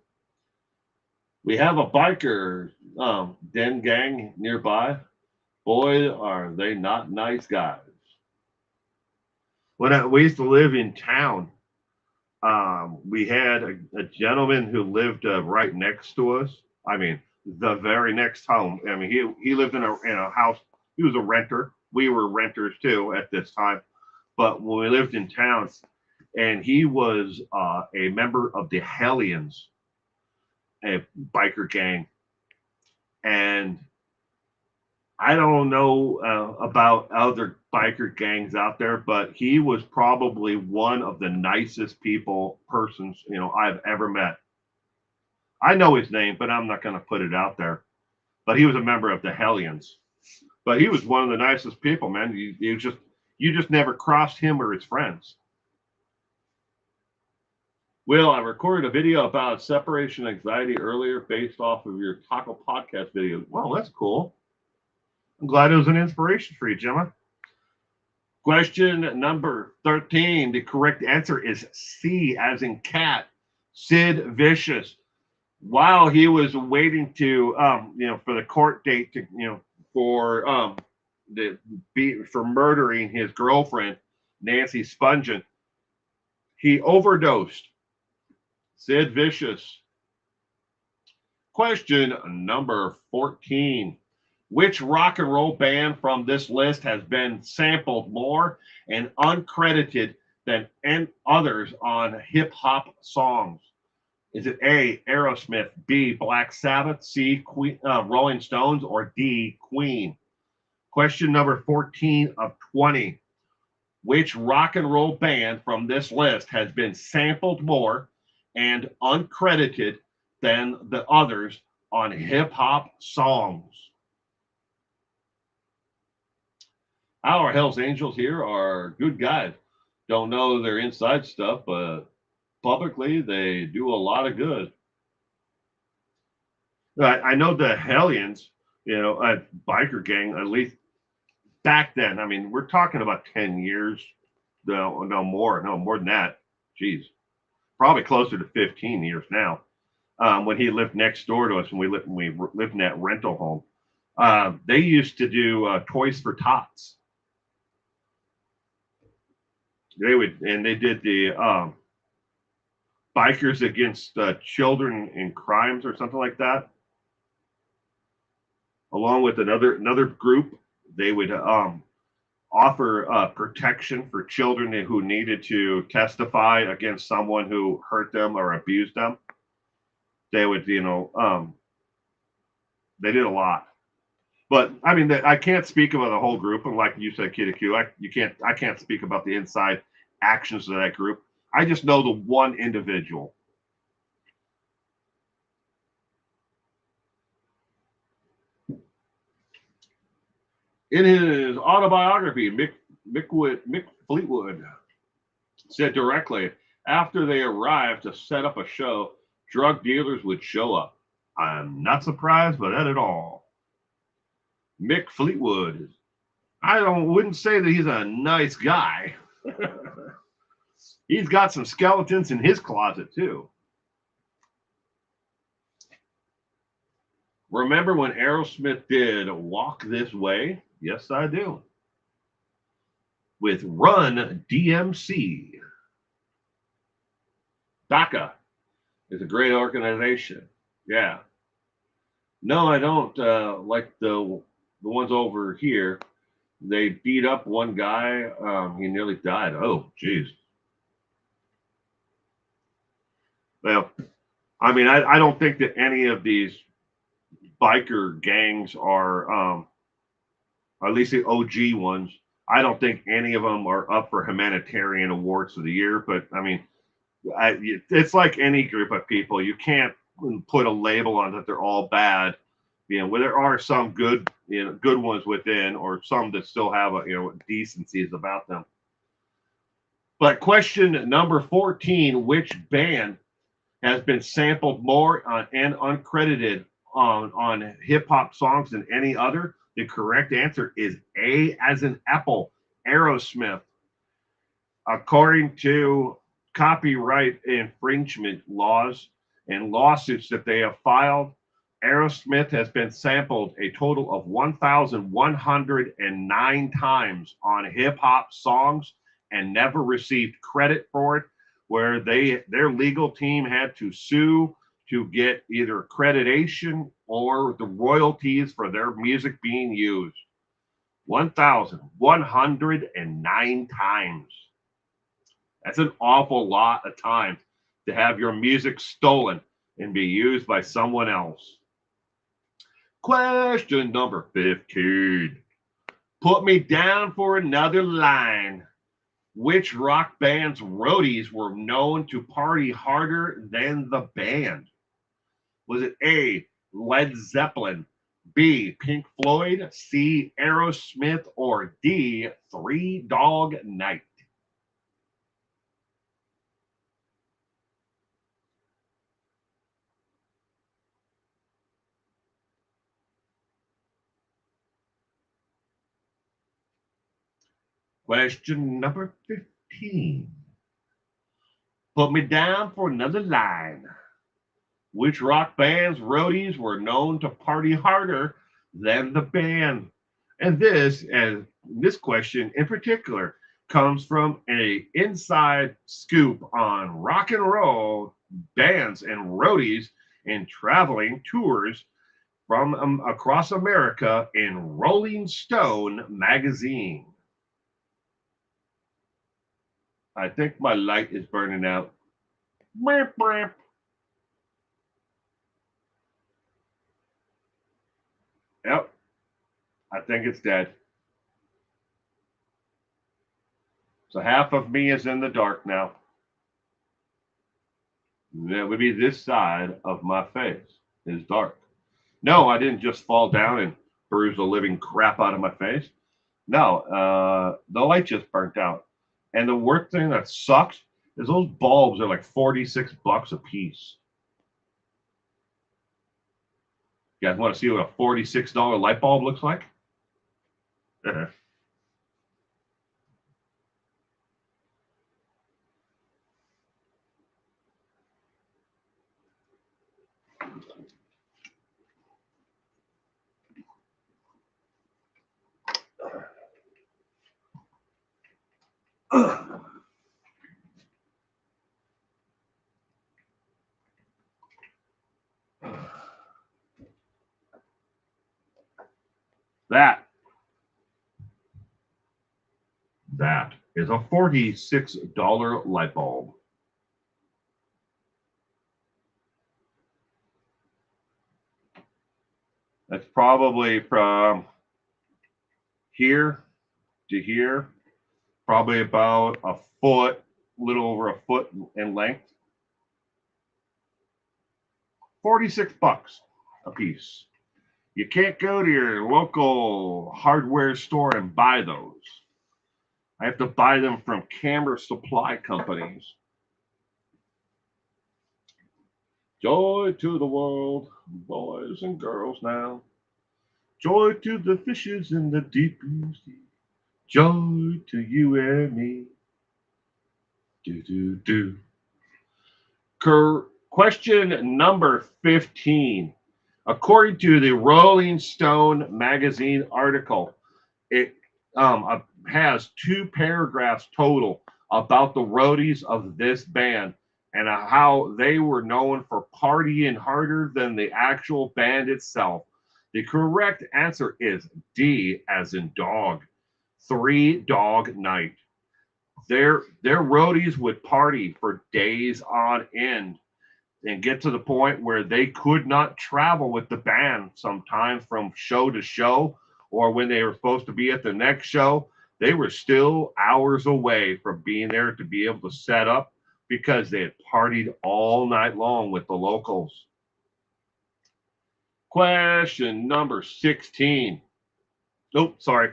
We have a biker den gang nearby. Boy, are they not nice guys. When we used to live in town, we had a gentleman who lived right next to us. I mean, the very next home. I mean, he lived in a house. He was a renter. We were renters too at this time. But when we lived in town, and he was a member of the Hellions, a biker gang, and I don't know about other biker gangs out there, but he was probably one of the nicest persons I've ever met. I know his name, but I'm not going to put it out there. But he was a member of the Hellions. But he was one of the nicest people, man. You just never crossed him or his friends. Will, I recorded a video about separation anxiety earlier based off of your taco podcast video. Well, that's cool. I'm glad it was an inspiration for you, Gemma. Question number 13. The correct answer is C, as in cat. Sid Vicious. While he was waiting to, for the court date to, for for murdering his girlfriend, Nancy Spungen, he overdosed. Sid Vicious. Question number 14. Which rock and roll band from this list has been sampled more and uncredited than others on hip hop songs? Is it A, Aerosmith, B, Black Sabbath, C, Queen, Rolling Stones, or D, Queen? Question number 14 of 20. Which rock and roll band from this list has been sampled more and uncredited than the others on hip hop songs? Our Hells Angels here are good guys. Don't know their inside stuff, but publicly they do a lot of good. I know the Hellions, a biker gang, at least back then. I mean, we're talking about 10 years. No more than that. Jeez, probably closer to 15 years now. When he lived next door to us, and we lived in that rental home, they used to do Toys for Tots. They did the Bikers Against Children in Crimes or something like that. Along with another group, they would offer protection for children who needed to testify against someone who hurt them or abused them. They would, they did a lot. But I mean, I can't speak about the whole group. And like you said, Kid Q, I can't speak about the inside actions of that group. I just know the one individual. In his autobiography, Mick Fleetwood said directly, after they arrived to set up a show, drug dealers would show up. I'm not surprised by that at all. Mick Fleetwood, wouldn't say that he's a nice guy. He's got some skeletons in his closet too. Remember when Aerosmith did Walk This Way? Yes, I do. With Run DMC. DACA is a great organization. Yeah. No, I don't like the ones over here. They beat up one guy. He nearly died. Oh, geez. Well, I mean, I don't think that any of these biker gangs are, at least the OG ones, I don't think any of them are up for humanitarian awards of the year. But I mean, it's like any group of people. You can't put a label on that they're all bad. Where there are some good, good ones within, or some that still have decencies about them. But question number 14: which band has been sampled more and uncredited on hip hop songs than any other? The correct answer is A, as in Apple, Aerosmith. According to copyright infringement laws, In lawsuits that they have filed, Aerosmith has been sampled a total of 1,109 times on hip hop songs and never received credit for it, where their legal team had to sue to get either accreditation or the royalties for their music being used. 1,109 times. That's an awful lot of times to have your music stolen and be used by someone else. Question number 15. Put me down for another line. Which rock band's roadies were known to party harder than the band? Was it A, Led Zeppelin, B, Pink Floyd, C, Aerosmith, or D, Three Dog Night? Question number 15. Put me down for another line. Which rock band's roadies were known to party harder than the band? And this question in particular comes from a inside scoop on rock and roll bands and roadies and traveling tours from across America in Rolling Stone magazine. I think my light is burning out. Yep, I think it's dead. So half of me is in the dark now. That would be this side of my face is dark. No, I didn't just fall down and bruise the living crap out of my face. No, the light just burnt out. And the worst thing that sucks is those bulbs are like $46 a piece. You guys want to see what a $46 light bulb looks like? That is a $46 light bulb. That's probably from here to here, probably about a foot, a little over a foot in length. $46 a piece. You can't go to your local hardware store and buy those. I have to buy them from camera supply companies. Joy to the world, boys and girls now. Joy to the fishes in the deep blue sea. Joy to you and me. Do, do, do. Question number 15. According to the Rolling Stone magazine article, it has 2 paragraphs total about the roadies of this band and how they were known for partying harder than the actual band itself. The correct answer is D, as in dog. Three Dog Night. Their roadies would party for days on end and get to the point where they could not travel with the band sometimes from show to show, or when they were supposed to be at the next show, they were still hours away from being there to be able to set up because they had partied all night long with the locals. Question number 16. Oh, sorry.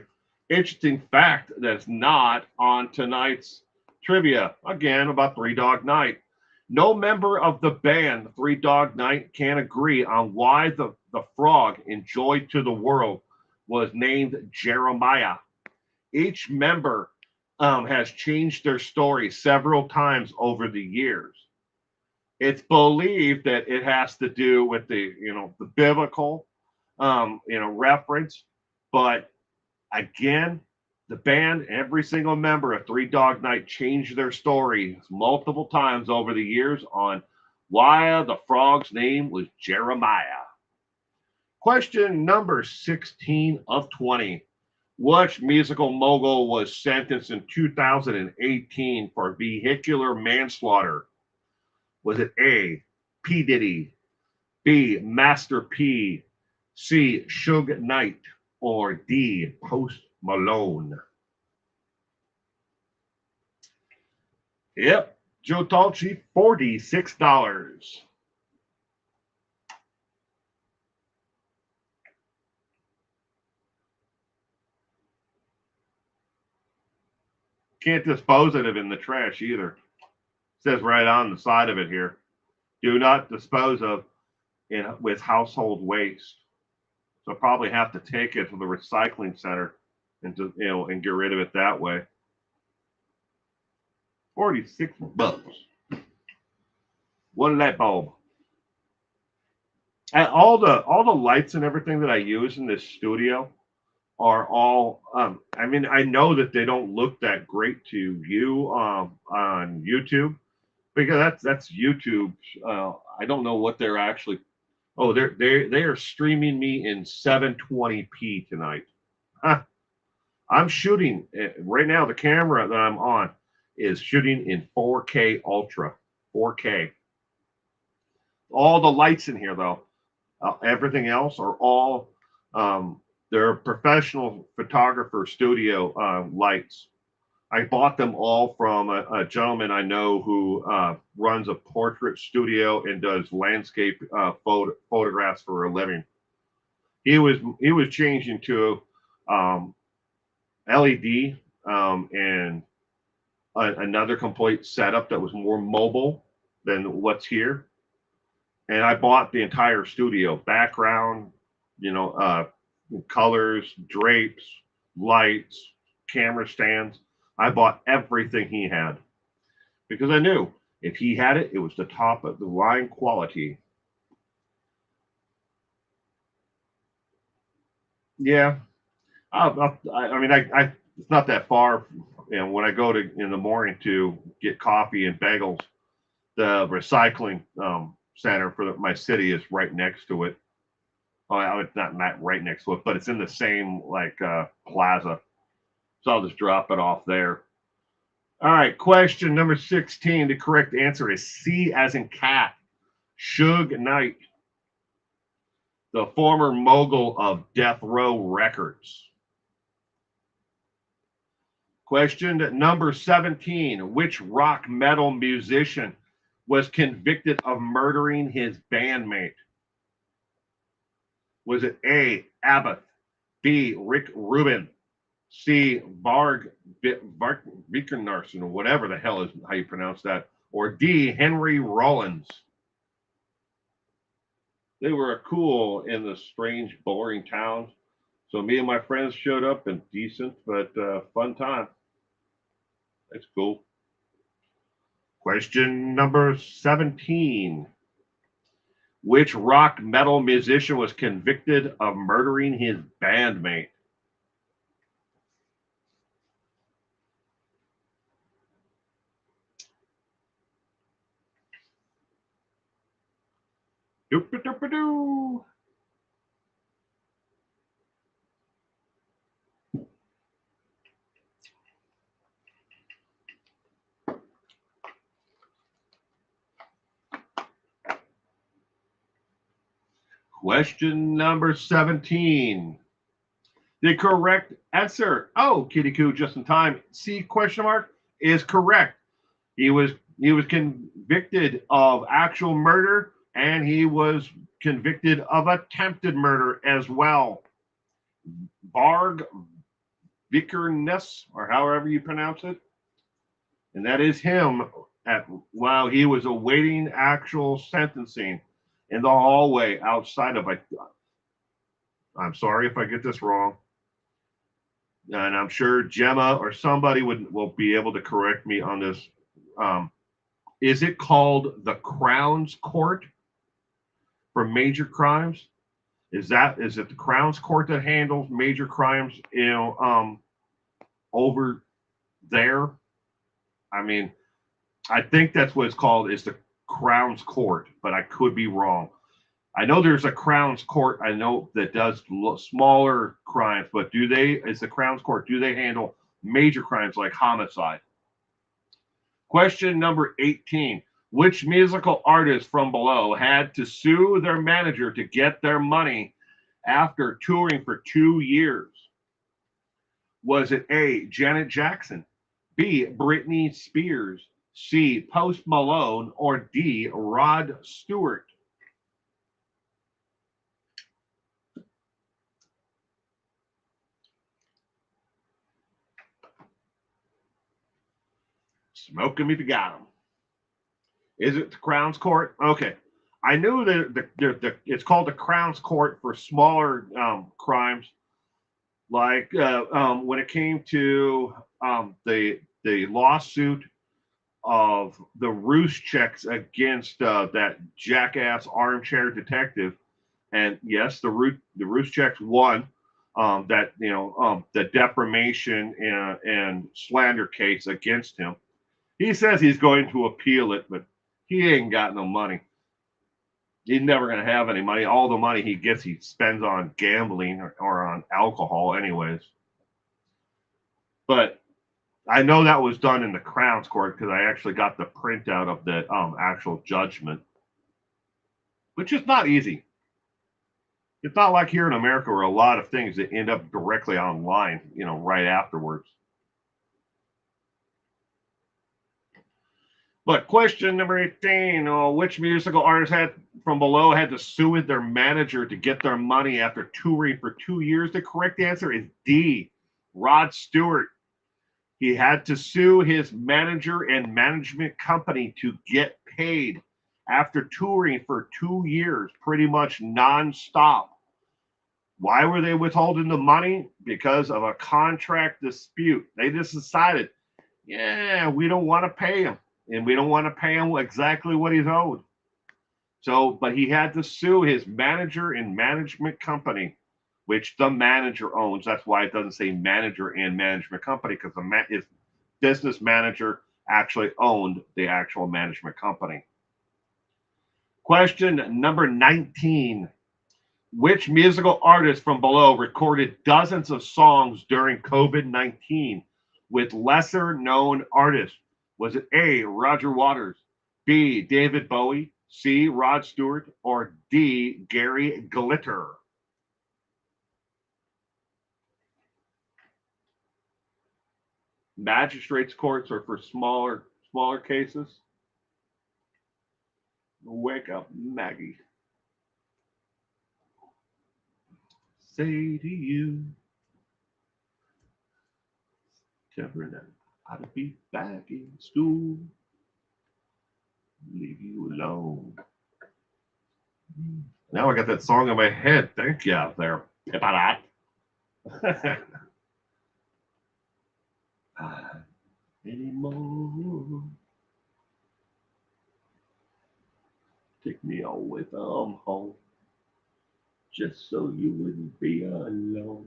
Interesting fact that's not on tonight's trivia. Again, about Three Dog Night. No member of the band, Three Dog Night, can agree on why the frog in Joy to the World was named Jeremiah. Each member has changed their story several times over the years. It's believed that it has to do with the, the biblical, reference. But again, the band, every single member of Three Dog Night changed their story multiple times over the years on why the frog's name was Jeremiah. Question number 16 of 20. Which musical mogul was sentenced in 2018 for vehicular manslaughter? Was it A, P. Diddy, B, Master P, C, Suge Knight, or D, Post Malone? Yep, Joe Dolce, $46. Can't dispose of it in the trash either. It says right on the side of it here, do not dispose of with household waste. So probably have to take it to the recycling center and and get rid of it that way. $46. One light bulb. And all the lights and everything that I use in this studio are all I mean, I know that they don't look that great to you on YouTube, because that's YouTube. I don't know what they're actually. Oh, they are streaming me in 720p tonight. I'm shooting right now. The camera that I'm on is shooting in 4K Ultra, 4K. All the lights in here, though, everything else are all they're professional photographer studio lights. I bought them all from a gentleman I know who runs a portrait studio and does landscape photographs for a living. He was changing to LED and another complete setup that was more mobile than what's here. And I bought the entire studio, background, colors, drapes, lights, camera stands. I bought everything he had because I knew if he had it, it was the top of the line quality. Yeah, I it's not that far. When I go to in the morning to get coffee and bagels, the recycling center for my city is right next to it. Oh, it's not right next to it, but it's in the same plaza. So I'll just drop it off there. All right, question number 16. The correct answer is C as in cat. Suge Knight, the former mogul of Death Row Records. Question number 17. Which rock metal musician was convicted of murdering his bandmate? Was it A, Abbott, B, Rick Rubin, C, Varg Vikernarsson, or whatever the hell is how you pronounce that, or D, Henry Rollins? They were cool in the strange, boring town. So me and my friends showed up and decent, but fun time. That's cool. Question number 17. Which rock metal musician was convicted of murdering his bandmate? Doop-a-doop-a-doo. Question number 17. The correct answer, oh, Kitty Coo, just in time, C question mark, is correct. He was convicted of actual murder, and he was convicted of attempted murder as well. Varg Vikernes, or however you pronounce it. And that is him while he was awaiting actual sentencing in the hallway outside of I'm sorry if I get this wrong. And I'm sure Gemma or somebody will be able to correct me on this. Is it called the Crown's Court for major crimes? Is it the Crown's Court that handles major crimes, over there? I mean, I think that's what it's called, is the Crown's Court, but I could be wrong. I know there's a Crown's Court, I know, that does smaller crimes, but is the Crown's Court, do they handle major crimes like homicide? Question number 18. Which musical artist from below had to sue their manager to get their money after touring for 2 years? Was it A, Janet Jackson, B, Britney Spears, C, Post Malone, or D, Rod Stewart? Smoke 'em if you got 'em. Is it the Crown's Court? Okay. I knew that it's called the Crown's Court for smaller crimes, like when it came to the lawsuit of the roost checks against that jackass armchair detective, and yes, the roost checks won the defamation and slander case against him. He says he's going to appeal it, but he ain't got no money. He's never going to have any money. All the money he gets, he spends on gambling or on alcohol anyways. But I know that was done in the Crown's Court because I actually got the printout of the actual judgment, which is not easy. It's not like here in America where a lot of things that end up directly online, right afterwards. But question number 18, which musical artist from below had to sue their manager to get their money after touring for 2 years? The correct answer is D, Rod Stewart. He had to sue his manager and management company to get paid after touring for 2 years, pretty much nonstop. Why were they withholding the money? Because of a contract dispute. They just decided, we don't want to pay him. And we don't want to pay him exactly what he's owed. So, but he had to sue his manager and management company, which the manager owns. That's why it doesn't say manager and management company, because his business manager actually owned the actual management company. Question number 19. Which musical artist from below recorded dozens of songs during COVID-19 with lesser known artists? Was it A, Roger Waters, B, David Bowie, C, Rod Stewart, or D, Gary Glitter? Magistrates' courts are for smaller cases. Wake up, Maggie. Say to you, Temperament. I'll be back in school. Leave you alone. Now I got that song in my head. Thank you out there. Anymore. Take me away from home, just so you wouldn't be alone.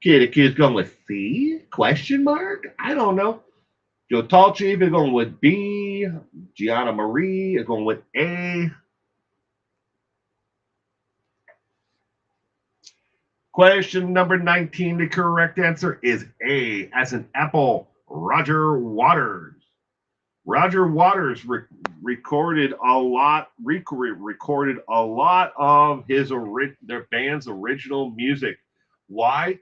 Okay, the kid's going with C? Question mark? I don't know. Joe Tall Chief is going with B. Gianna Marie is going with A. Question number 19. The correct answer is A, as in apple, Roger Waters. Roger Waters recorded a lot of their band's original music. Why?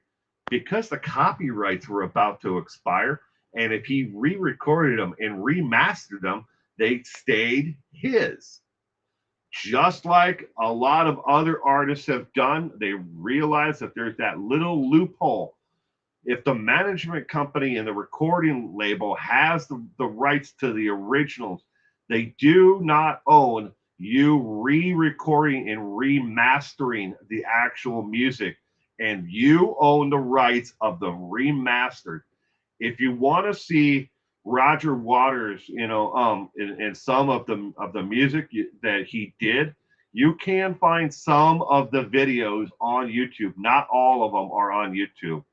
Because the copyrights were about to expire, and if he re-recorded them and remastered them, they stayed his. Just like a lot of other artists have done, they realize that there's that little loophole. If the management company and the recording label has the rights to the originals, they do not own you re-recording and remastering the actual music. And you own the rights of the remastered. if you want to see Roger Waters, in some of the music that he did, you can find some of the videos on YouTube. Not all of them are on YouTube,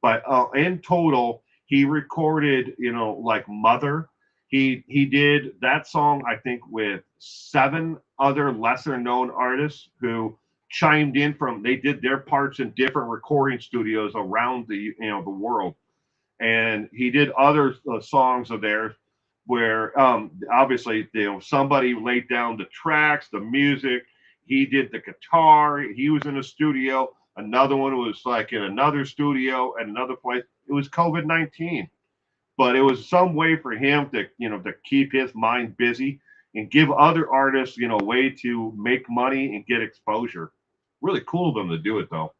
but in total, he recorded, like Mother. He did that song, I think, with 7 other lesser known artists who chimed in from. They did their parts in different recording studios around the world, and he did other songs of theirs where obviously somebody laid down the tracks, the music. He did the guitar. He was in a studio. Another one was like in another studio at another place. It was COVID-19, but it was some way for him to keep his mind busy and give other artists a way to make money and get exposure. Really cool of them to do it though.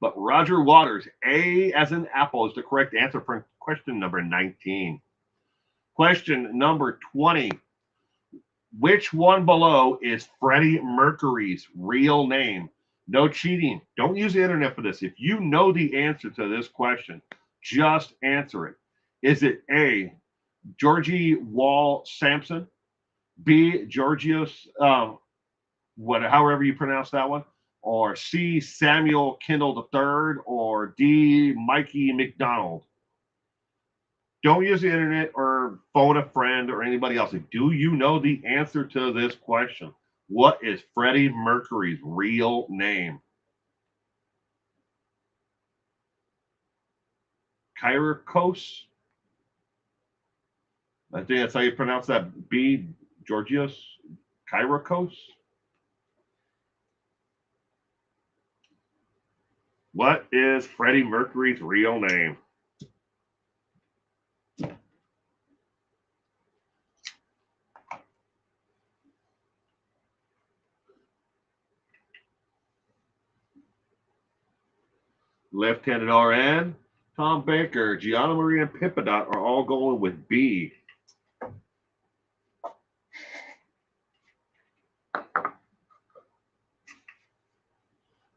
But Roger Waters, A as in apple, is the correct answer for question number 19. Question number 20. Which one below is Freddie Mercury's real name? No cheating. Don't use the internet for this. If you know the answer to this question, just answer it. Is it A, Georgie Wall Sampson, B, Georgios, however you pronounce that one, or C, Samuel Kindle III, or D, Mikey McDonald? Don't use the internet or phone a friend or anybody else. Do you know the answer to this question? What is Freddie Mercury's real name? Kyriakos? I think that's how you pronounce that. B, Georgios Kyriakos? What is Freddie Mercury's real name? Left-handed RN, Tom Baker, Gianna Marie, and Pippadot are all going with B.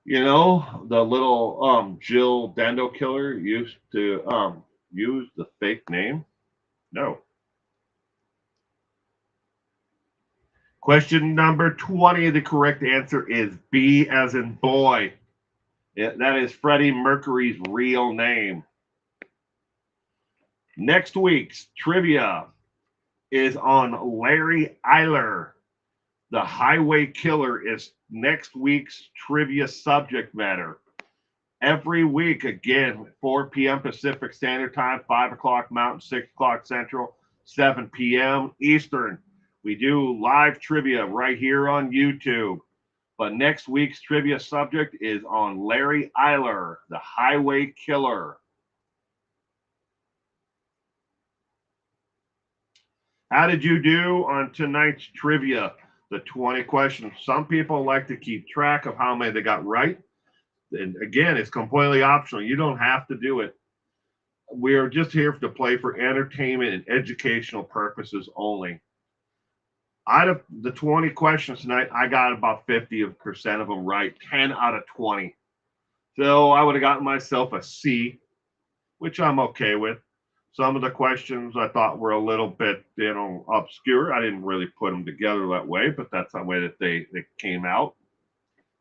The little Jill Dando killer used to use the fake name? No. Question number 20, the correct answer is B as in boy. That is Freddie Mercury's real name. Next week's trivia is on Larry Eiler. The Highway Killer is next week's trivia subject matter. Every week, again, 4 p.m. Pacific Standard Time, 5 o'clock Mountain, 6 o'clock Central, 7 p.m. Eastern. We do live trivia right here on YouTube. But next week's trivia subject is on Larry Eiler, the Highway Killer. How did you do on tonight's trivia? The 20 questions. Some people like to keep track of how many they got right. And again, it's completely optional. You don't have to do it. We are just here to play for entertainment and educational purposes only. Out of the 20 questions tonight, I got about 50% of them right, 10 out of 20. So I would have gotten myself a C, which I'm okay with. Some of the questions I thought were a little bit, obscure. I didn't really put them together that way, but that's the way that they came out.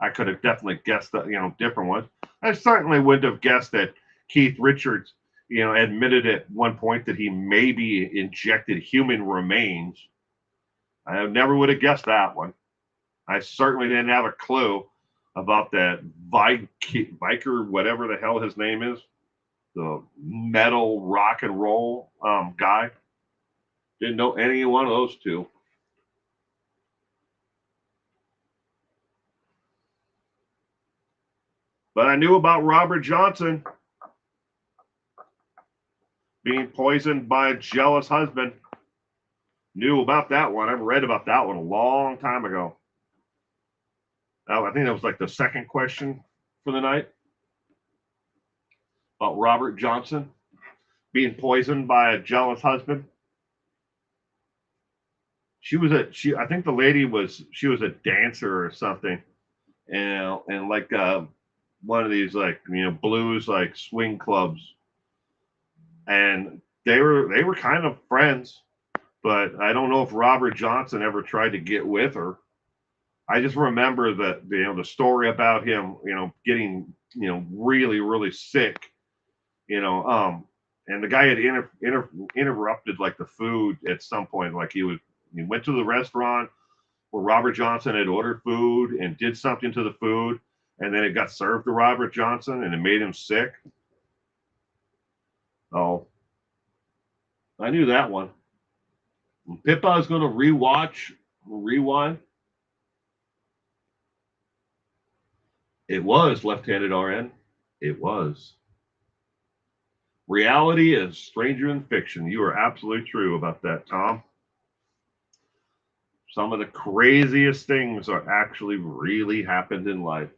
I could have definitely guessed that, different ones. I certainly wouldn't have guessed that Keith Richards, admitted at one point that he maybe injected human remains. I never would have guessed that one. I certainly didn't have a clue about that Viker, whatever the hell his name is, the metal rock and roll guy. Didn't know any one of those two. But I knew about Robert Johnson being poisoned by a jealous husband. Knew about that one. I've read about that one a long time ago. I think that was like the second question for the night. About Robert Johnson being poisoned by a jealous husband. I think the lady was a dancer or something. And like one of these blues like swing clubs. and they were kind of friends, but I don't know if Robert Johnson ever tried to get with her. I just remember that the story about him, getting really really sick, and the guy had interrupted like the food at some point, like he went to the restaurant where Robert Johnson had ordered food and did something to the food, and then it got served to Robert Johnson and it made him sick. Oh, I knew that one. Pippa is going to rewind. It was left-handed RN. It was. Reality is stranger than fiction. You are absolutely true about that, Tom. Some of the craziest things are actually really happened in life.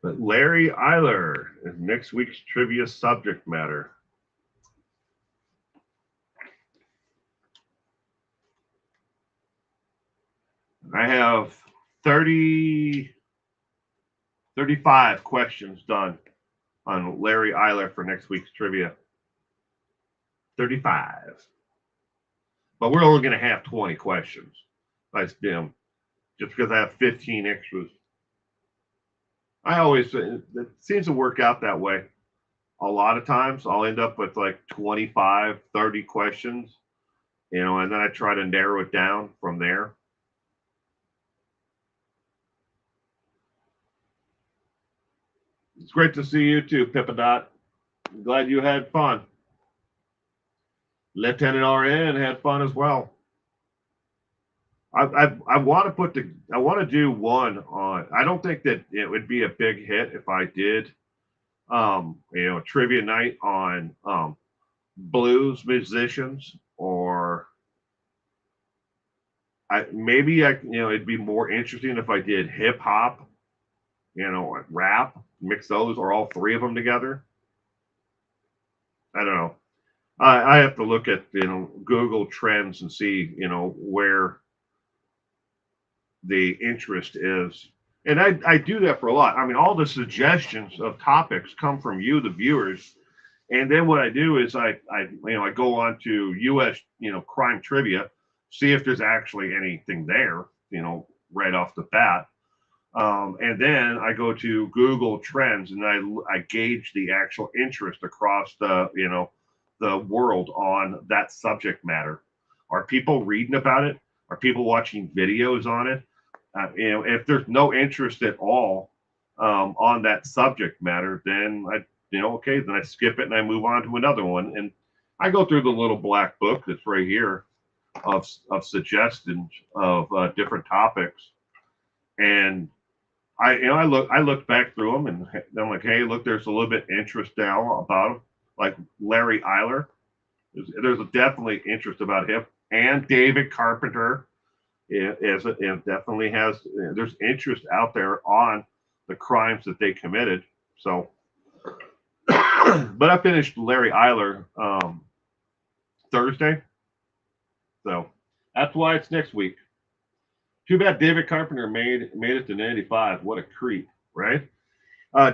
But Larry Eiler is next week's trivia subject matter. I have 35 questions done on Larry Eiler for next week's trivia. 35. But we're only going to have 20 questions. That's dim. Just because I have 15 extras. It seems to work out that way. A lot of times I'll end up with like 25, 30 questions, and then I try to narrow it down from there. It's great to see you too, Pippadot. I'm glad you had fun. Lieutenant RN had fun as well. I want to do one on. I don't think that it would be a big hit if I did, trivia night on blues musicians, or it'd be more interesting if I did hip hop, rap, mix those or all three of them together. I don't know. I have to look at Google Trends and see where the interest is. And I do that for a lot. I mean, all the suggestions of topics come from you, the viewers. And then what I do is I go on to US, crime trivia, see if there's actually anything there, right off the bat. And then I go to Google Trends and I gauge the actual interest across the world on that subject matter. Are people reading about it? Are people watching videos on it? If there's no interest at all on that subject matter, then then I skip it and I move on to another one. And I go through the little black book that's right here of suggestions of different topics, and I look back through them and I'm like, hey, look, there's a little bit interest now about him, like Larry Eiler. There's definitely interest about him, and David Carpenter. It definitely has. There's interest out there on the crimes that they committed. So, but I finished Larry Eiler Thursday, so that's why it's next week. Too bad David Carpenter made it to 95. What a creep, right?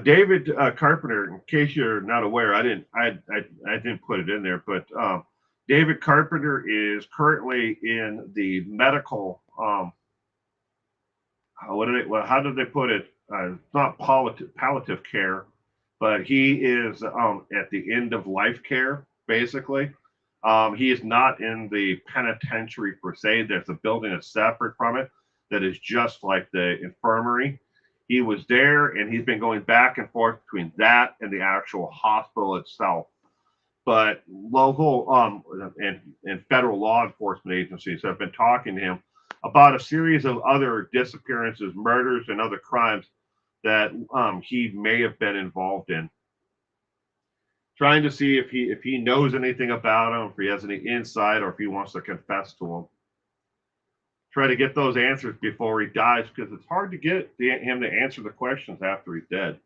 David Carpenter. In case you're not aware, I didn't put it in there, but David Carpenter is currently in the medical. How did they put it? It's not palliative care, but he is at the end of life care, basically. He is not in the penitentiary per se. There's a building that's separate from it that is just like the infirmary. He was there, and he's been going back and forth between that and the actual hospital itself. But local and federal law enforcement agencies have been talking to him about a series of other disappearances, murders, and other crimes that he may have been involved in. Trying to see if he knows anything about them, if he has any insight, or if he wants to confess to them. Try to get those answers before he dies, because it's hard to get him to answer the questions after he's dead.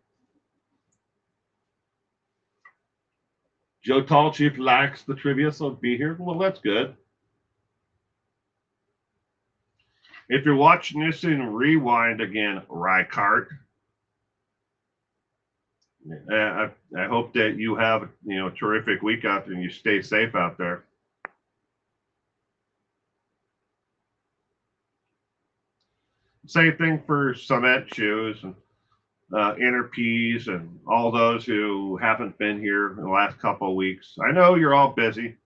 Joe Tall Chief likes the trivia, so be here. Well, that's good. If you're watching this in rewind again, Rykart, I hope that you have a terrific week out there and you stay safe out there. Same thing for Summit Shoes and Inner Peas and all those who haven't been here in the last couple of weeks. I know you're all busy,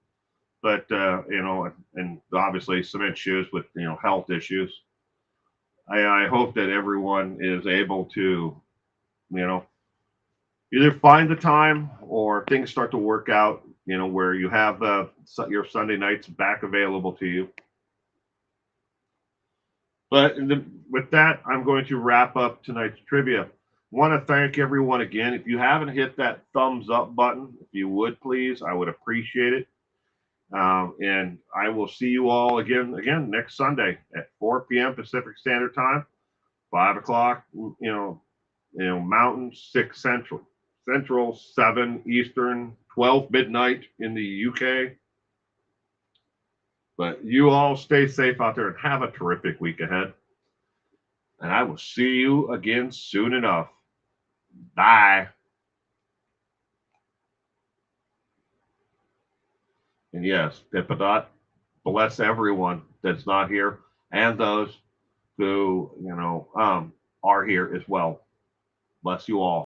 but and obviously Cement Shoes with health issues. I hope that everyone is able to either find the time or things start to work out. Where you have your Sunday nights back available to you. But with that, I'm going to wrap up tonight's trivia. Want to thank everyone again. If you haven't hit that thumbs up button, if you would please, I would appreciate it. And I will see you all again next Sunday at 4 p.m. Pacific Standard Time, 5 o'clock, Mountain, 6 Central, 7 Eastern, 12 midnight in the UK. But you all stay safe out there and have a terrific week ahead. And I will see you again soon enough. Bye. And yes, Pippadot, bless everyone that's not here and those who, are here as well. Bless you all.